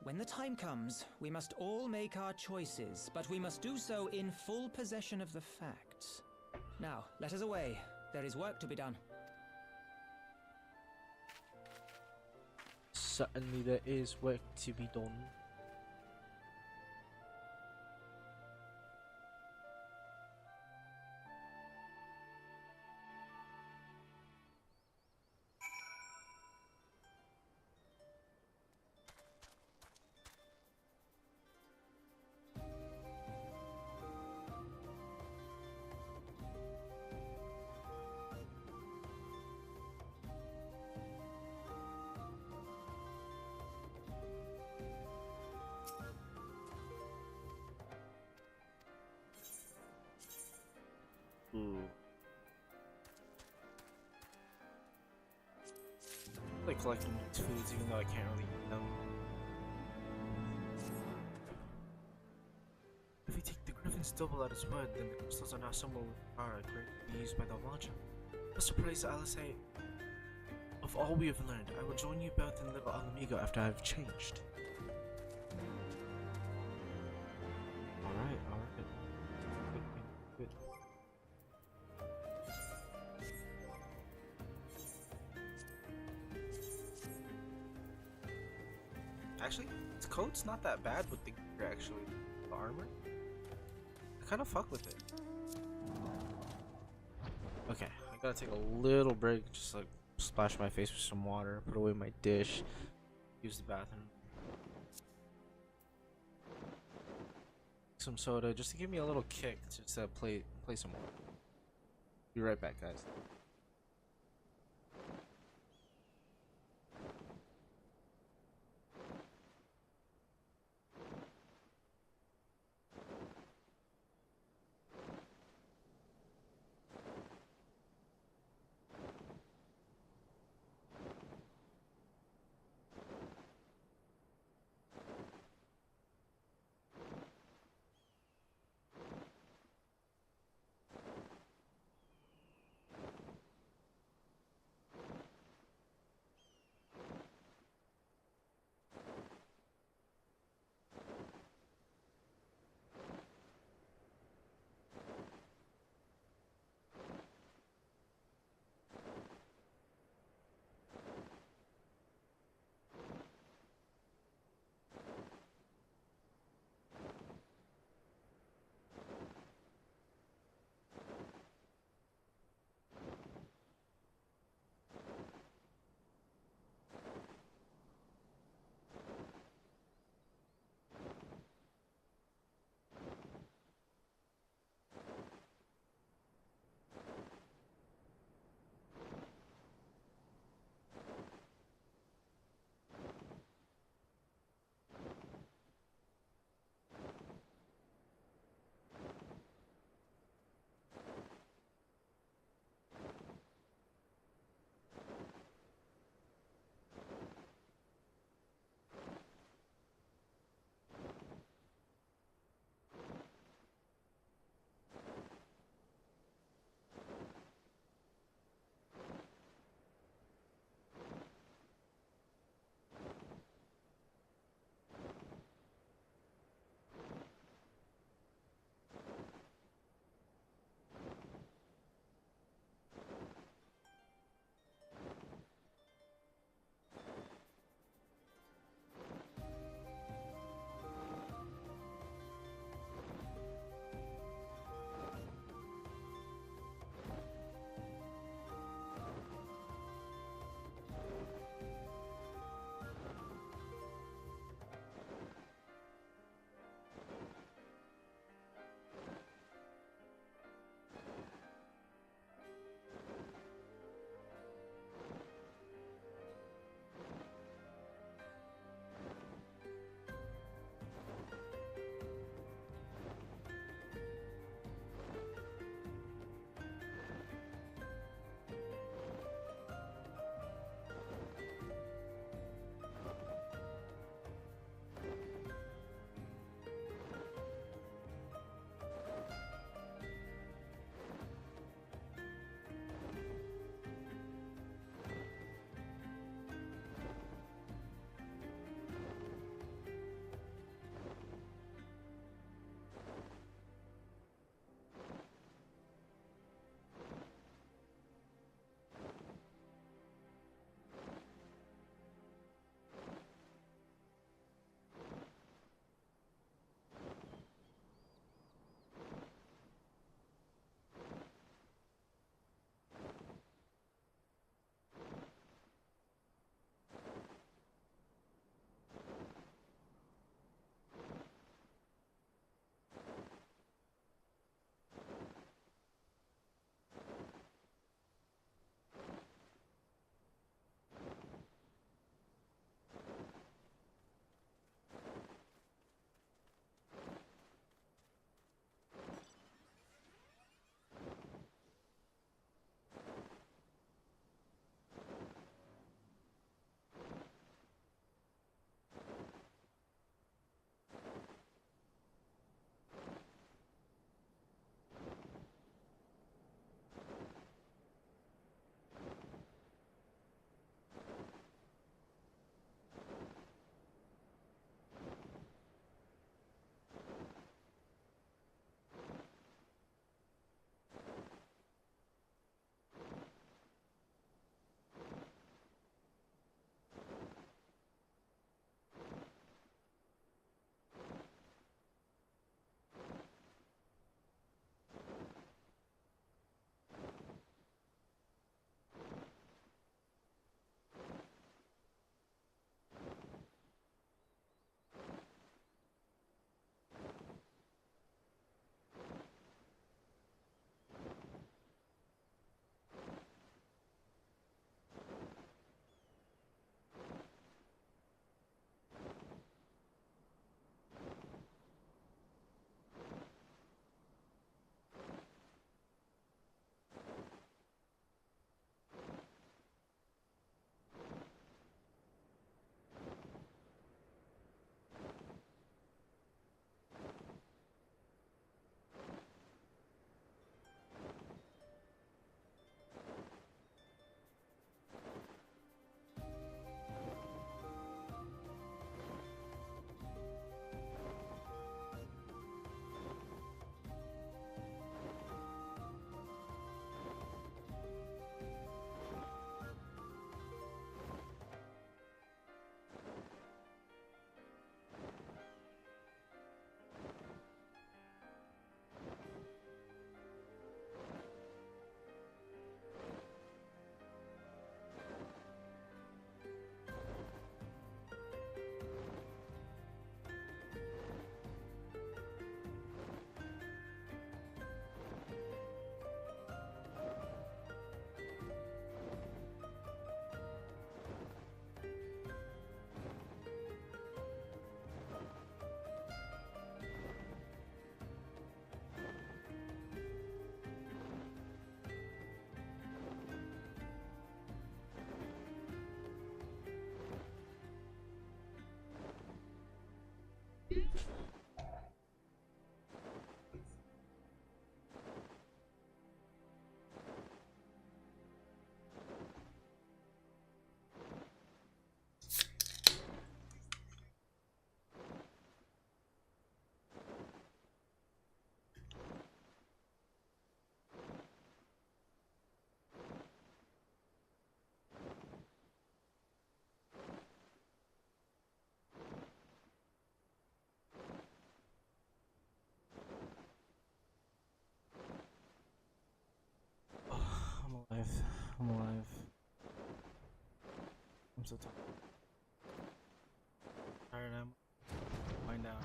When the time comes, we must all make our choices, but we must do so in full possession of the facts. Now, let us away. There is work to be done. Certainly there is work to be done. I like collecting these foods even though I can't really eat them. If we take the Griffin's double at its word, then the crystals are now somewhere with power greatly used by the Watcher. No surprise, Alice, of all we have learned, I will join you both in Little Alamigo after I have changed. Alright. Good. Actually, its coat's not that bad with the gear, actually. The armor. I kind of fuck with it. Okay, I gotta take a little break, just like splash my face with some water, put away my dish, use the bathroom. Some soda, just to give me a little kick to play some more. Be right back, guys. so tough. Tired am. Find out.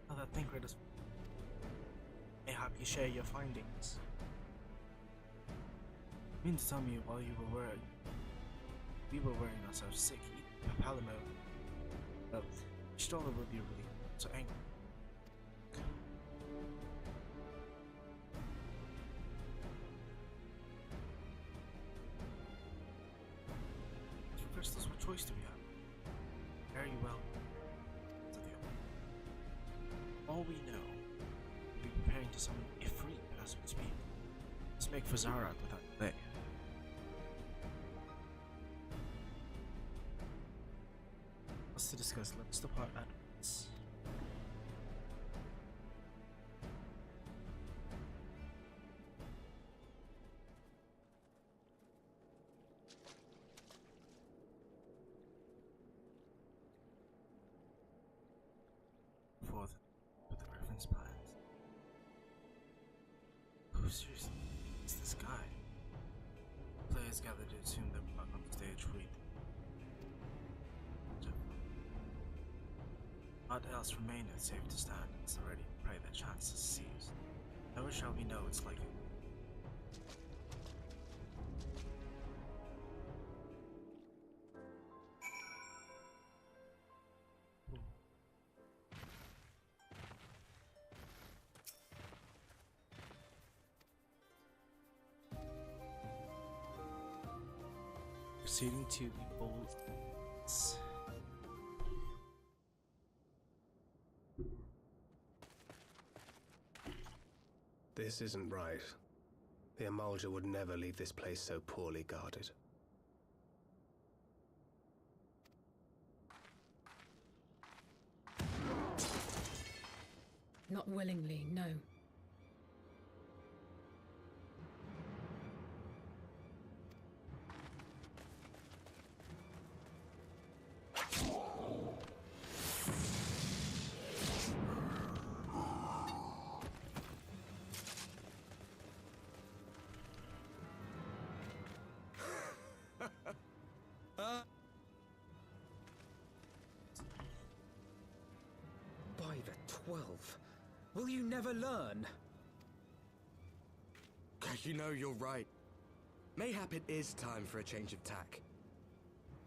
Oh, that thing great as. Mayhap you share your findings. You mean to tell me while we were wearing ourselves sick, Palamo, Stroller would be really so angry. For crystals, what choice do we have? Very well. All we know, we'll be preparing to summon Ifrit as we speak. Let's make for Zarat without delay. What's to discuss? Let's depart at once. Forth with the Griffin's plans. Who seriously is this guy? Players gathered to assume that we're not on the stage read. What else remaineth save to stand and so ready to pray that chance is seized? Never shall we know it's like it. Proceeding to the bold. This isn't right. The Emulger would never leave this place so poorly guarded. Not willingly, no. By the 12, will you never learn? You know, you're right. Mayhap it is time for a change of tack.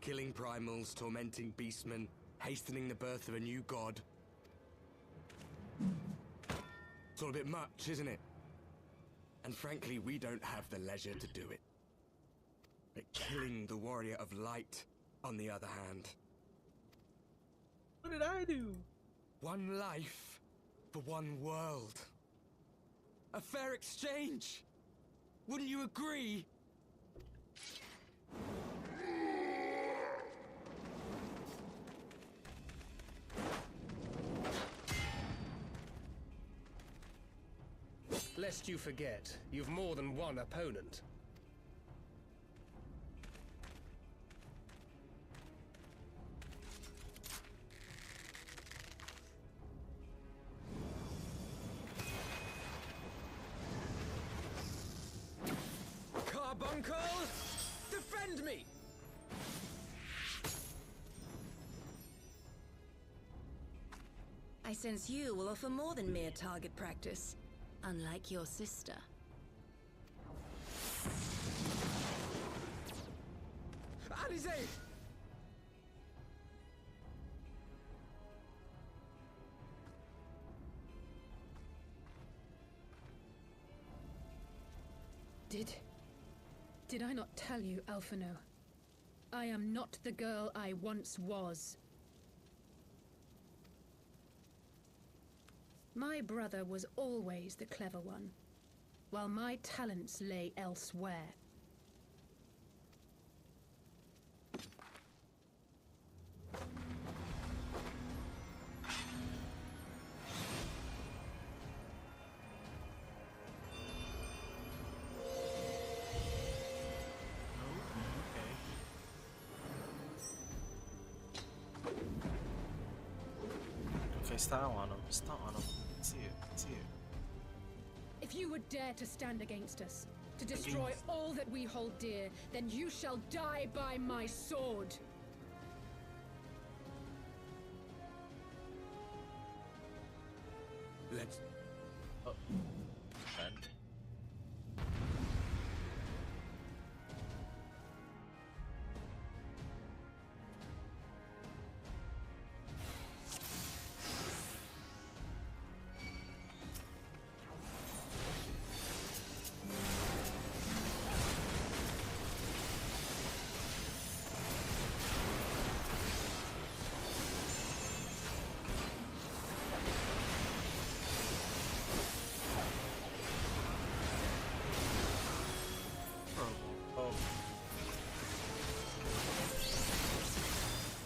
Killing primals, tormenting beastmen, hastening the birth of a new god. It's all a bit much, isn't it? And frankly, we don't have the leisure to do it. But killing the warrior of light, on the other hand. What did I do? One life for one world. A fair exchange. Wouldn't you agree? Lest you forget, you've more than one opponent. Carbuncle! Defend me! I sense you will offer more than mere target practice, unlike your sister. Alize! Did I not tell you, Alphino? I am not the girl I once was. My brother was always the clever one, while my talents lay elsewhere. Okay, start on him. Start on him. See it. See it. If you would dare to stand against us, to destroy all that we hold dear, then you shall die by my sword. Let's... Oh. Man.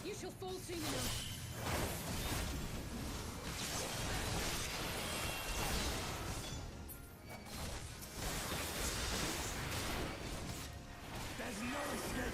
You shall fall soon enough. There's no escape!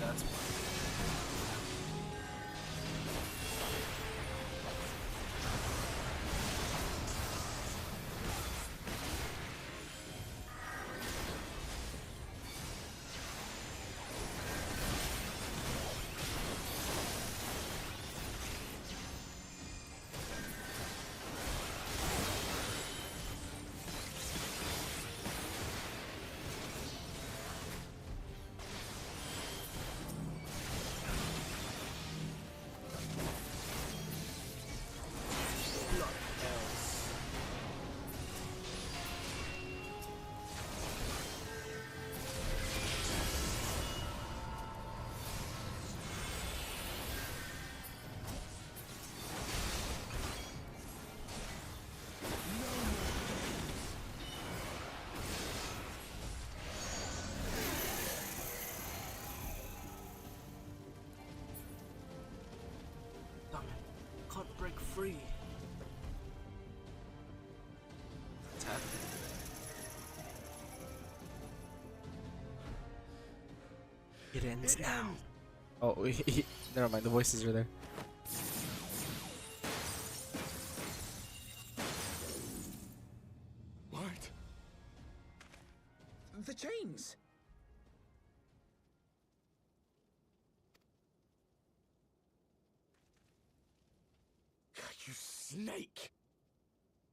That's why. Can't break free. Tap. It ends now. Oh, never mind. The voices are there. What? The chains! You snake!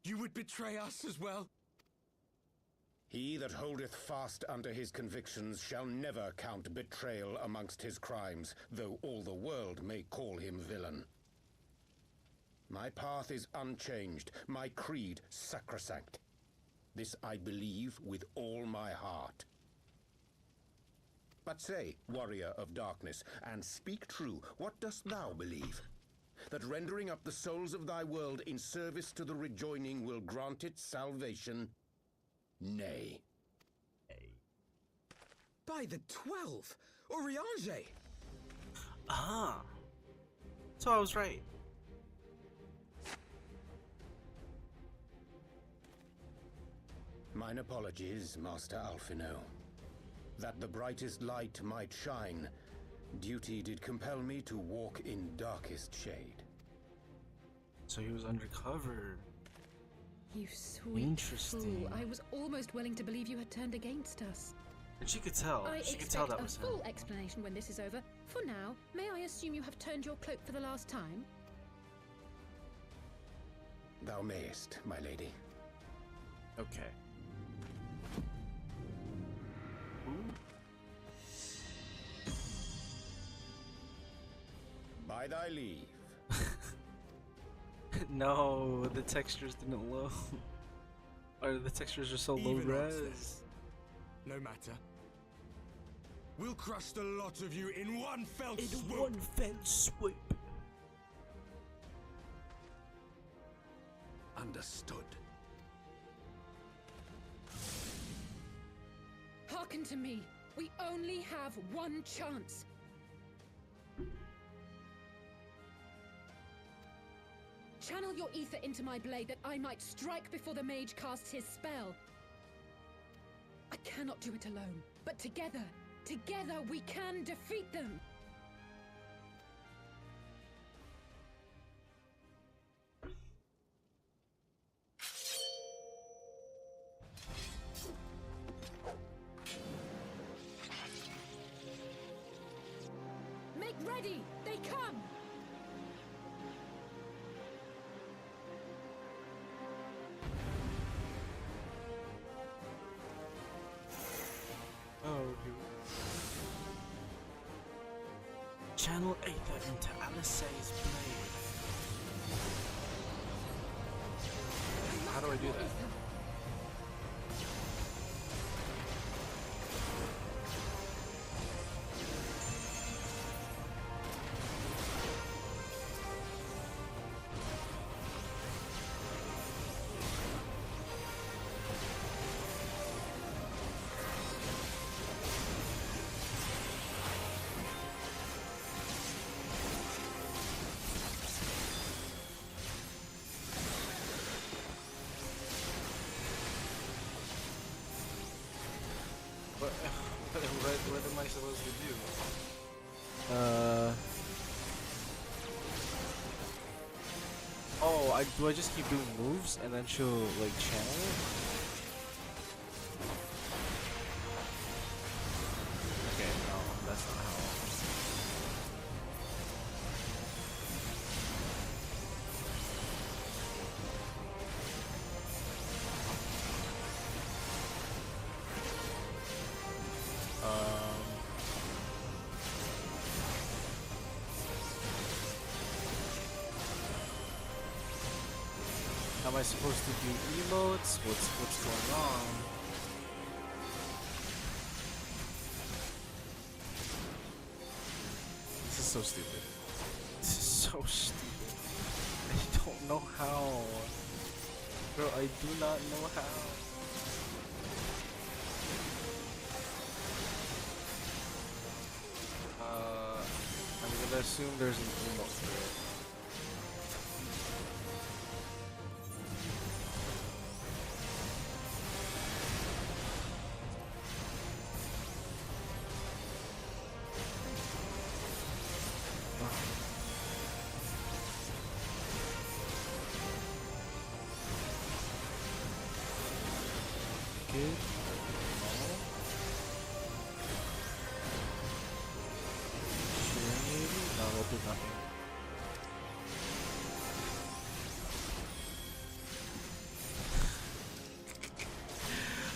You would betray us as well? He that holdeth fast unto his convictions shall never count betrayal amongst his crimes, though all the world may call him villain. My path is unchanged, my creed sacrosanct. This I believe with all my heart. But say, warrior of darkness, and speak true, what dost thou believe? That rendering up the souls of thy world in service to the rejoining will grant it salvation? Nay. By the 12! Oriange! Ah, so I was right. Mine apologies, Master Alphino. That the brightest light might shine, duty did compel me to walk in darkest shade. So he was undercover. You sweet Interesting. fool. I was almost willing to believe you had turned against us. And she could tell. I She could tell expect that a was him. full explanation when this is over. For now, may I assume you have turned your cloak for the last time? Thou mayest, my lady. Okay. By thy leave. No, the textures didn't load. Or the textures are so low Even odds res. No matter. We'll crush the lot of you in one fell swoop. One fell swoop. Understood. Hearken to me. We only have one chance. Channel your ether into my blade that I might strike before the mage casts his spell. I cannot do it alone, but together we can defeat them. Make ready! They come! Oh, channel Aether into Alice's blade. How do I do that? What am I supposed to do? Oh, do I just keep doing moves and then she'll like channel it? Okay, no, that's not how. Am I supposed to do emotes? What's going on? This is so stupid. This is so stupid. I don't know how. Bro, I do not know how. I'm gonna assume there's an emote for it.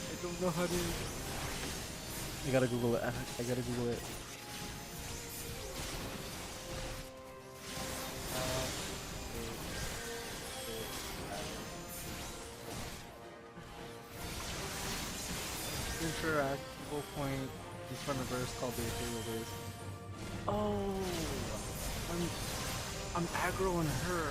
I don't know how to. I gotta Google it. I gotta Google it. Interactable point in front of her is called the Ethereal Base. Oh, I'm aggroing her.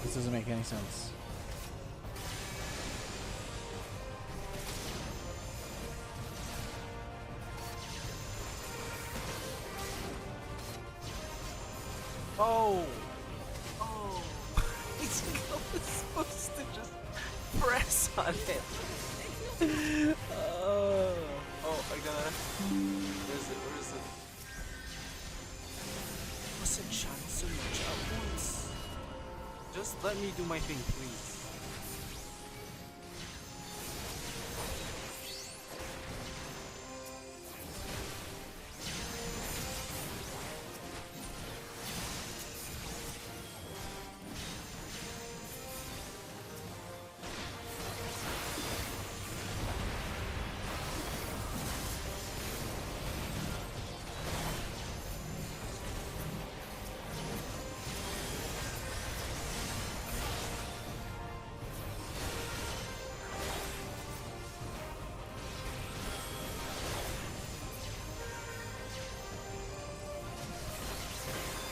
This doesn't make any sense. Oh! Oh! I think I was supposed to just press on it. Oh, I gotta. Where is it? Where is it? I wasn't shot so much at once. Just let me do my thing, please.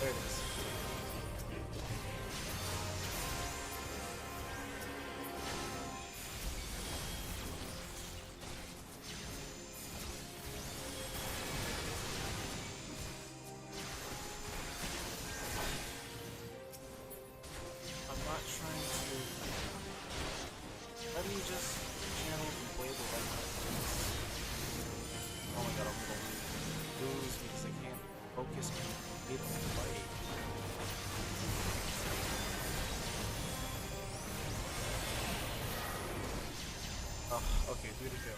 There it is. I'm not trying to. Let me just channel and play the right buttons. Oh my god, I'm gonna lose because I can't focus on it on the fight. Oh, okay, way to go.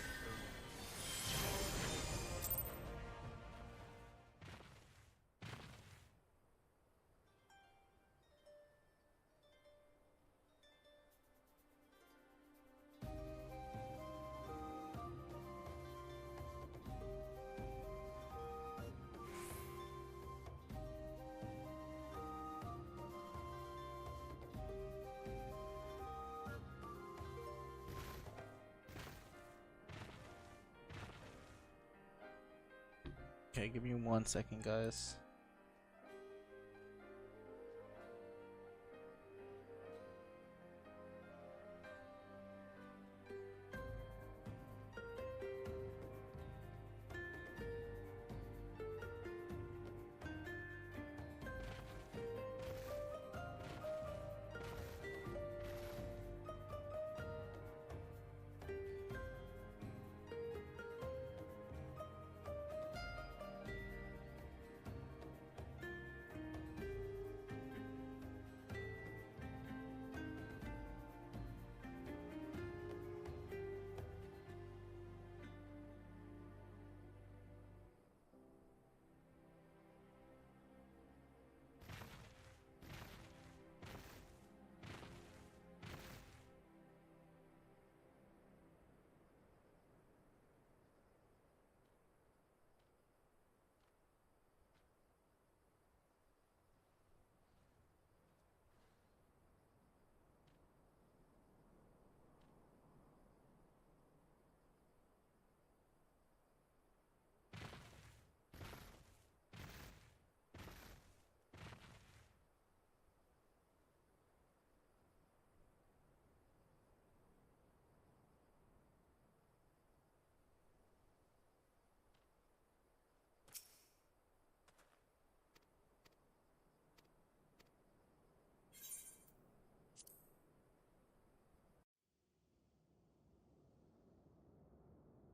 Okay, give me 1 second, guys.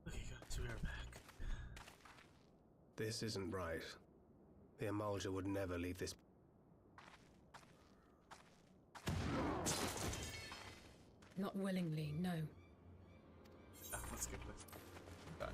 Okay, guys, we are back. This isn't right. The Emulger would never leave this. Not willingly, no. Let's skip this. Okay.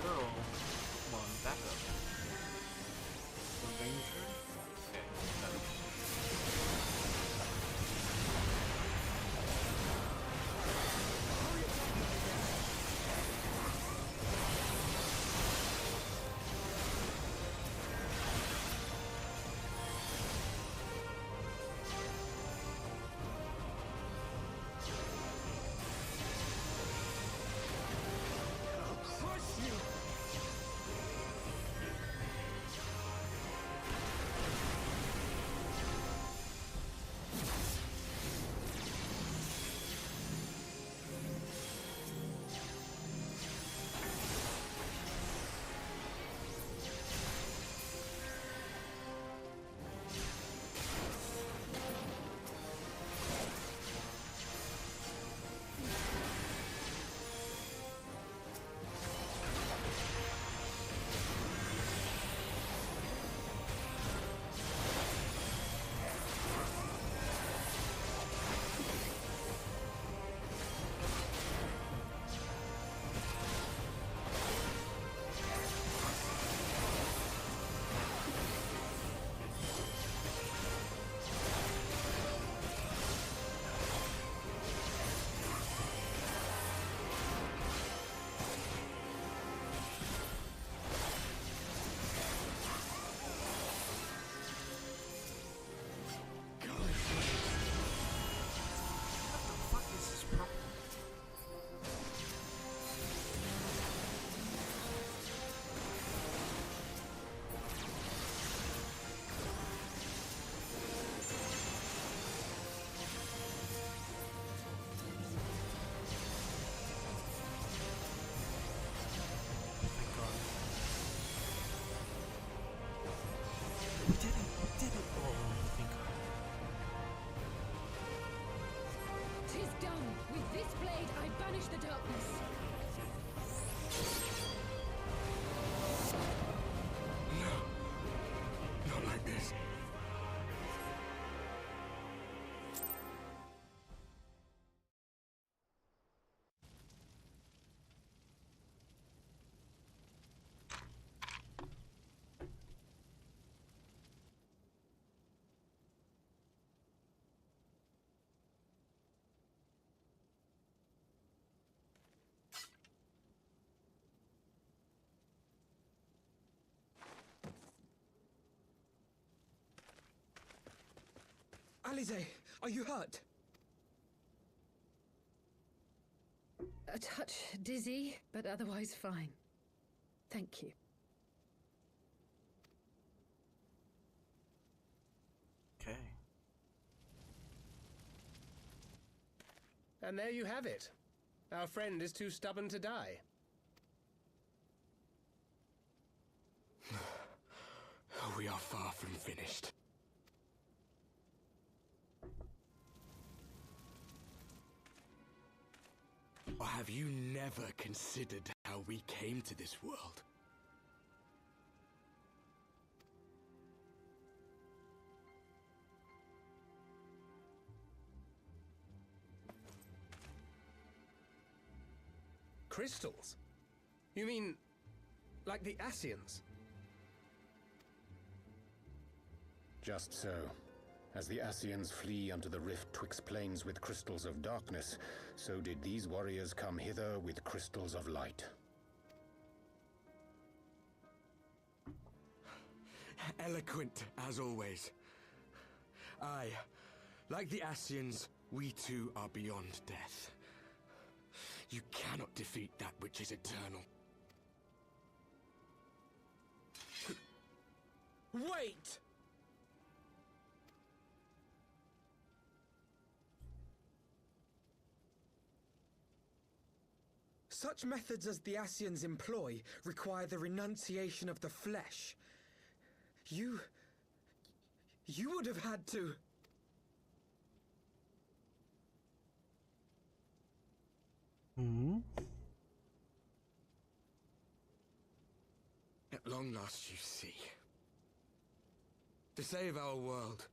girl. Come on, back up. No danger? Okay, got it. What is this problem? Thank God. We did it! We did it! Oh, thank God. "'Tis done! With this blade I banish the darkness." No, not like this. Alize, are you hurt? A touch dizzy, but otherwise fine. Thank you. Okay. And there you have it. Our friend is too stubborn to die. We are far from finished. Or have you never considered how we came to this world? Crystals? You mean, like the Ascians? Just so. As the Ascians flee unto the rift twixt plains with crystals of darkness, so did these warriors come hither with crystals of light. Eloquent, as always. Aye, like the Ascians, we too are beyond death. You cannot defeat that which is eternal. Wait! Such methods as the Ascians employ require the renunciation of the flesh. You would have had to... At long last, you see. To save our world,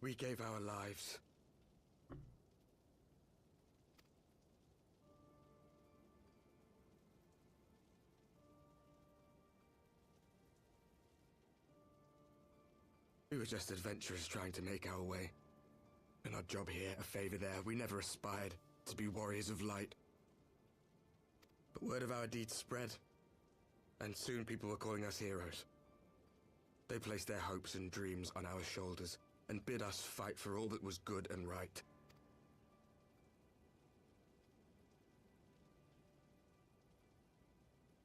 we gave our lives. We were just adventurers trying to make our way. An odd job here, a favor there. We never aspired to be warriors of light. But word of our deeds spread, and soon people were calling us heroes. They placed their hopes and dreams on our shoulders, and bid us fight for all that was good and right.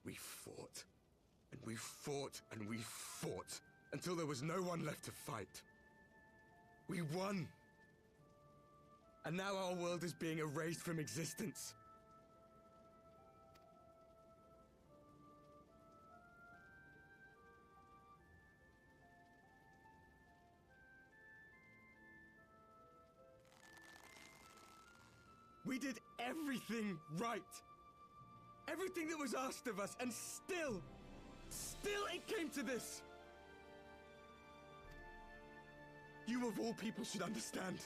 We fought, and we fought, and we fought, until there was no one left to fight. We won! And now our world is being erased from existence. We did everything right. Everything that was asked of us, and still it came to this. You of all people should understand.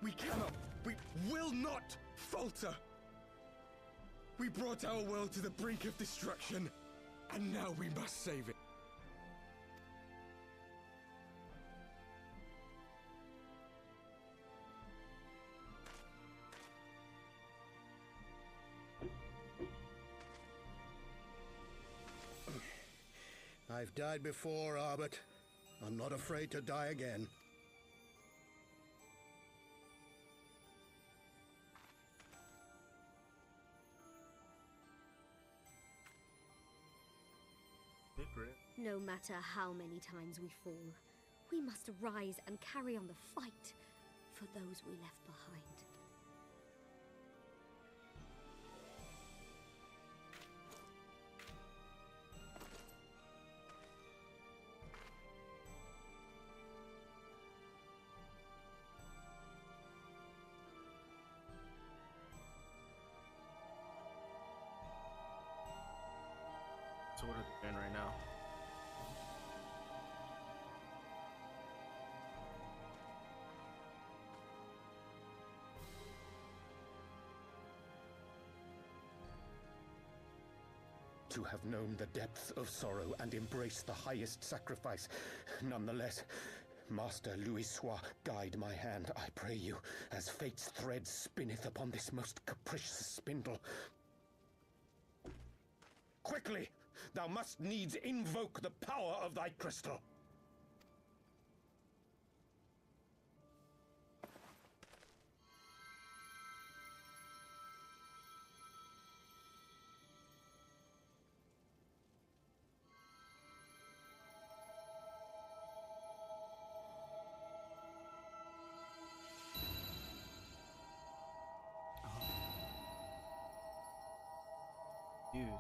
We cannot, we will not falter. We brought our world to the brink of destruction, and now we must save it. I've died before, Arbet. I'm not afraid to die again. No matter how many times we fall, we must rise and carry on the fight for those we left behind. So what are they doing right now? To have known the depth of sorrow and embraced the highest sacrifice. Nonetheless, Master Louis-Sois, guide my hand, I pray you, as fate's thread spinneth upon this most capricious spindle. Quickly! Thou must needs invoke the power of thy crystal. Used.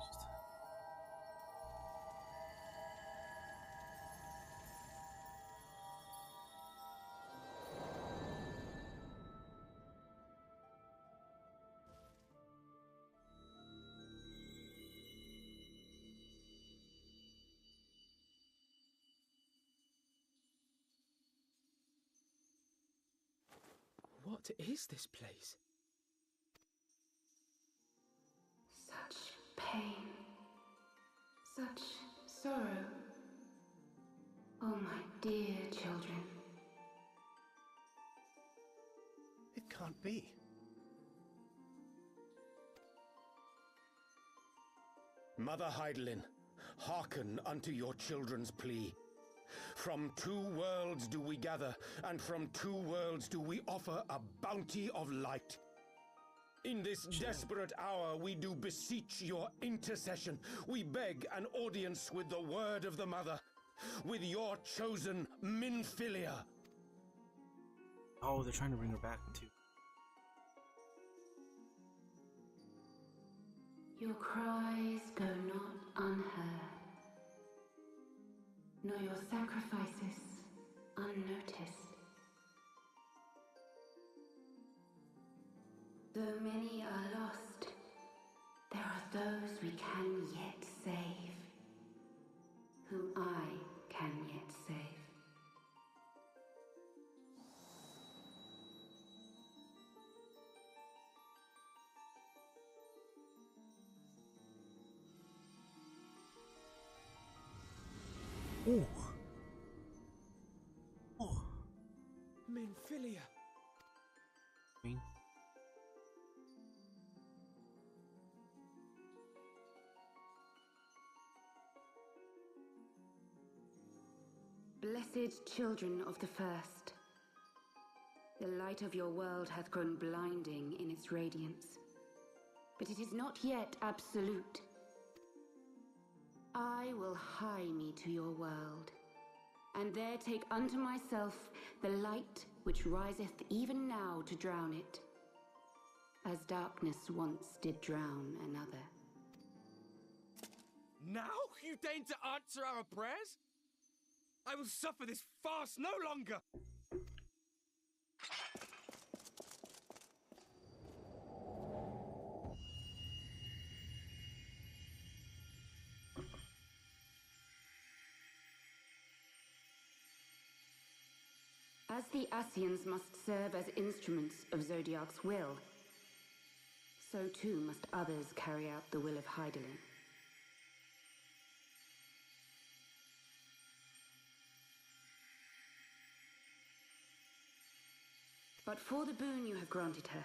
What is this place? Such pain. Such sorrow. Oh, my dear children. It can't be. Mother Heidelin, hearken unto your children's plea. From two worlds do we gather, and from two worlds do we offer a bounty of light. In this desperate hour we do beseech your intercession. We beg an audience with the word of the mother, with your chosen Minfilia. Oh, they're trying to bring her back too. Your cries go not unheard, nor your sacrifices unnoticed. Though many are lost, there are those we can yet save, whom I can yet save. Ooh. Infilia. Queen? Blessed children of the First, the light of your world hath grown blinding in its radiance, but it is not yet absolute. I will hie me to your world, and there take unto myself the light which riseth even now to drown it, as darkness once did drown another. Now you deign to answer our prayers? I will suffer this farce no longer! As the Ascians must serve as instruments of Zodiark's will, so too must others carry out the will of Hydaelyn. But for the boon you have granted her,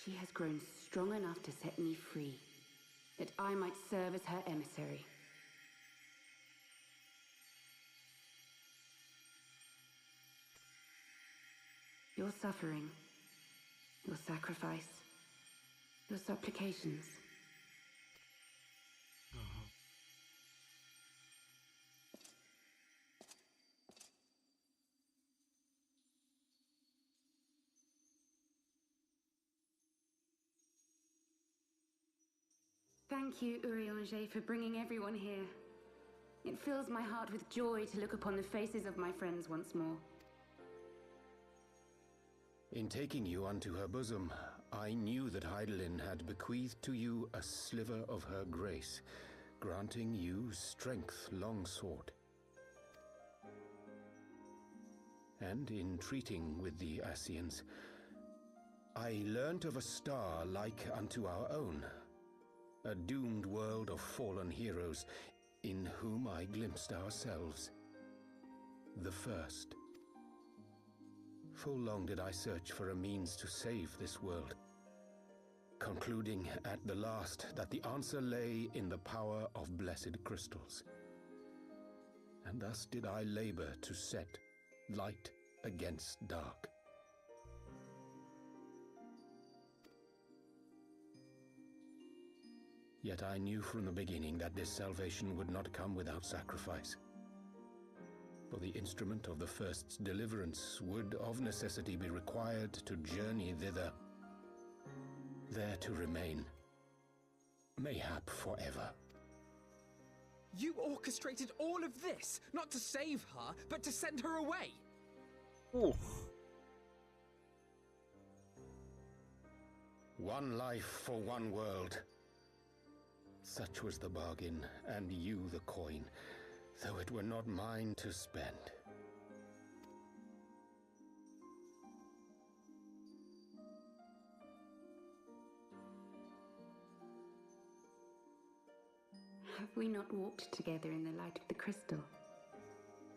she has grown strong enough to set me free, that I might serve as her emissary. Your suffering, your sacrifice, your supplications. Thank you, Urianger, for bringing everyone here. It fills my heart with joy to look upon the faces of my friends once more. In taking you unto her bosom, I knew that Hydaelyn had bequeathed to you a sliver of her grace, granting you strength long sought. And in treating with the Ascians, I learnt of a star like unto our own, a doomed world of fallen heroes, in whom I glimpsed ourselves, the first. Full long did I search for a means to save this world, concluding at the last that the answer lay in the power of blessed crystals. And thus did I labor to set light against dark. Yet I knew from the beginning that this salvation would not come without sacrifice. For the instrument of the First's deliverance would of necessity be required to journey thither, there to remain, mayhap forever. You orchestrated all of this, not to save her, but to send her away! Ooh. One life for one world. Such was the bargain, and you the coin, though it were not mine to spend. Have we not walked together in the light of the crystal,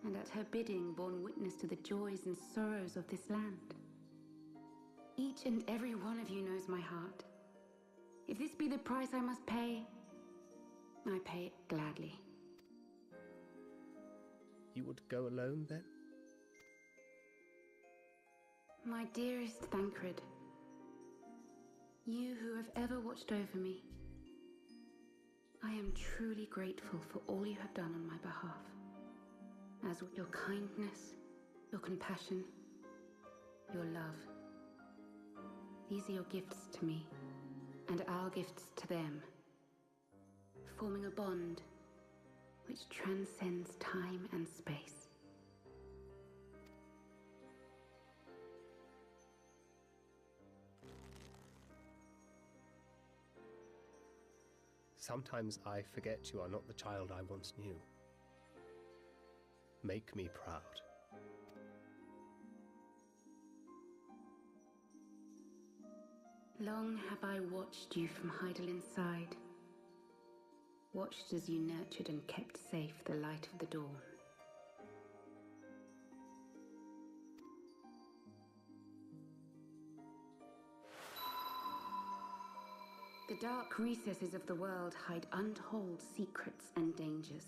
and at her bidding borne witness to the joys and sorrows of this land? Each and every one of you knows my heart. If this be the price I must pay, I pay it gladly. You would go alone, then? My dearest Thancred, you who have ever watched over me, I am truly grateful for all you have done on my behalf, as with your kindness, your compassion, your love. These are your gifts to me, and our gifts to them, forming a bond which transcends time and space. Sometimes I forget you are not the child I once knew. Make me proud. Long have I watched you from Hydaelyn's side, watched as you nurtured and kept safe the light of the dawn. The dark recesses of the world hide untold secrets and dangers.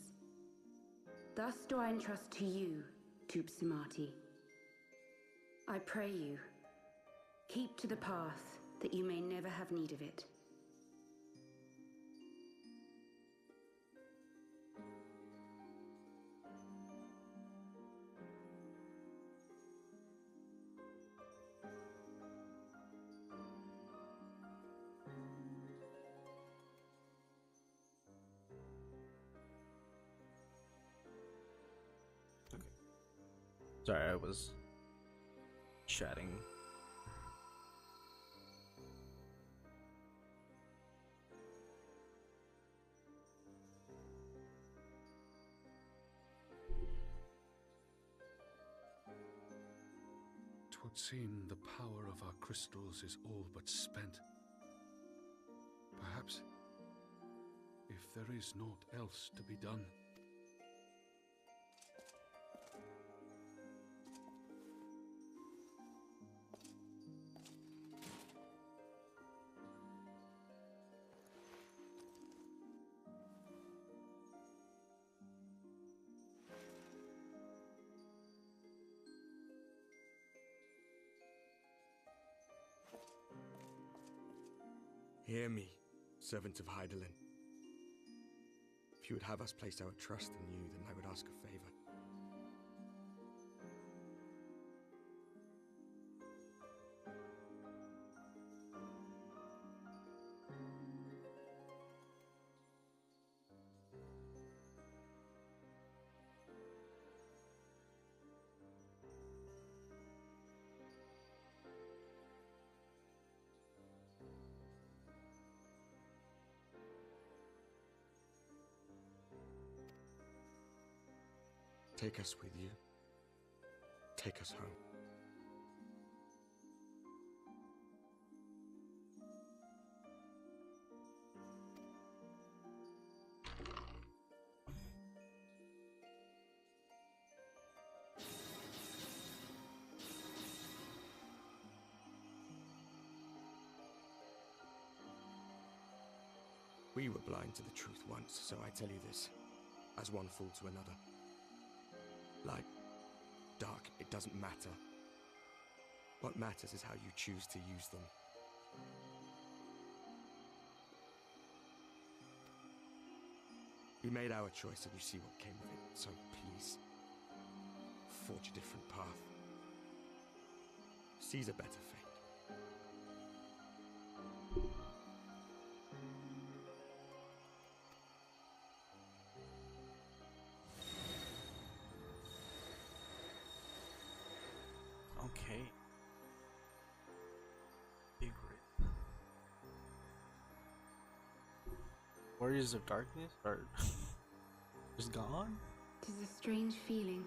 Thus do I entrust to you, Tupsimati. I pray you, keep to the path that you may never have need of it. Sorry, I was chatting. Twould seem the power of our crystals is all but spent. Perhaps, if there is naught else to be done. Hear me, servant of Hydaelyn. If you would have us place our trust in you, then I would ask a favor. Take us with you. Take us home. We were blind to the truth once, so I tell you this, as one fool to another. Light, dark, it doesn't matter. What matters is how you choose to use them. We made our choice and you see what came of it, so please, forge a different path. Seize a better fate. Okay. Big rip. Warriors of Darkness are just gone? 'Tis a strange feeling.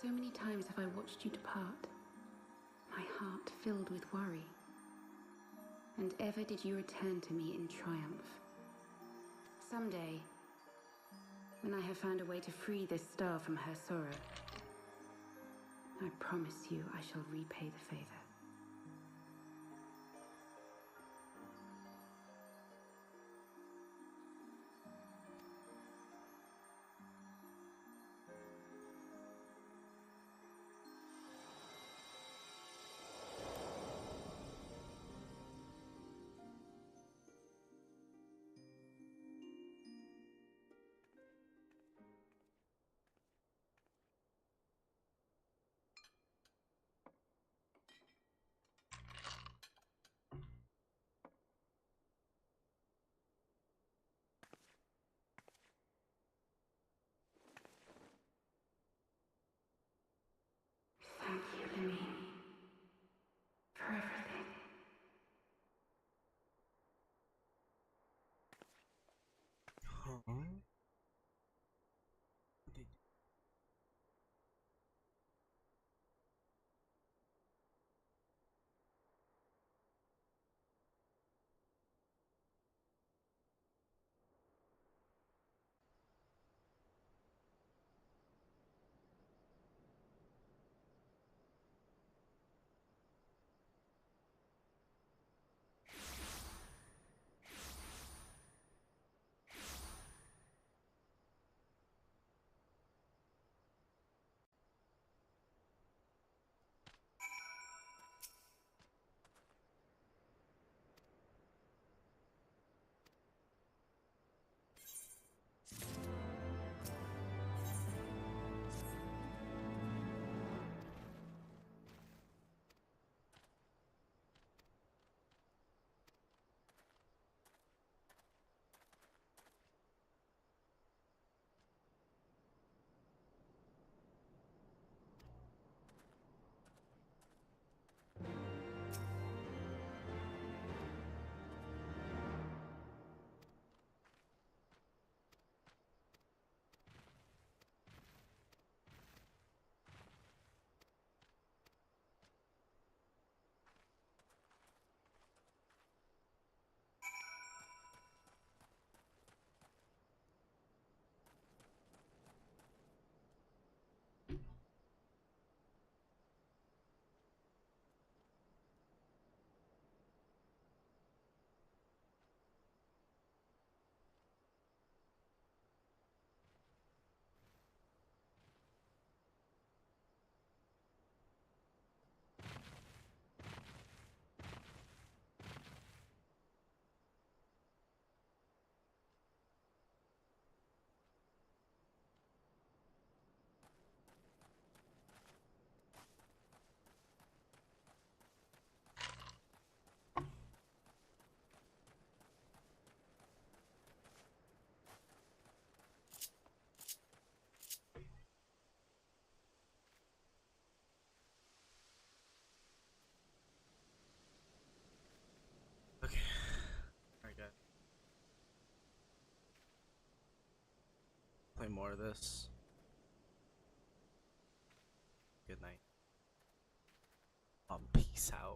So many times have I watched you depart, my heart filled with worry. And ever did you return to me in triumph. Someday, when I have found a way to free this star from her sorrow, I promise you I shall repay the favor. Thank you, Lemine, for everything. Huh? play more of this. Good night. Peace out.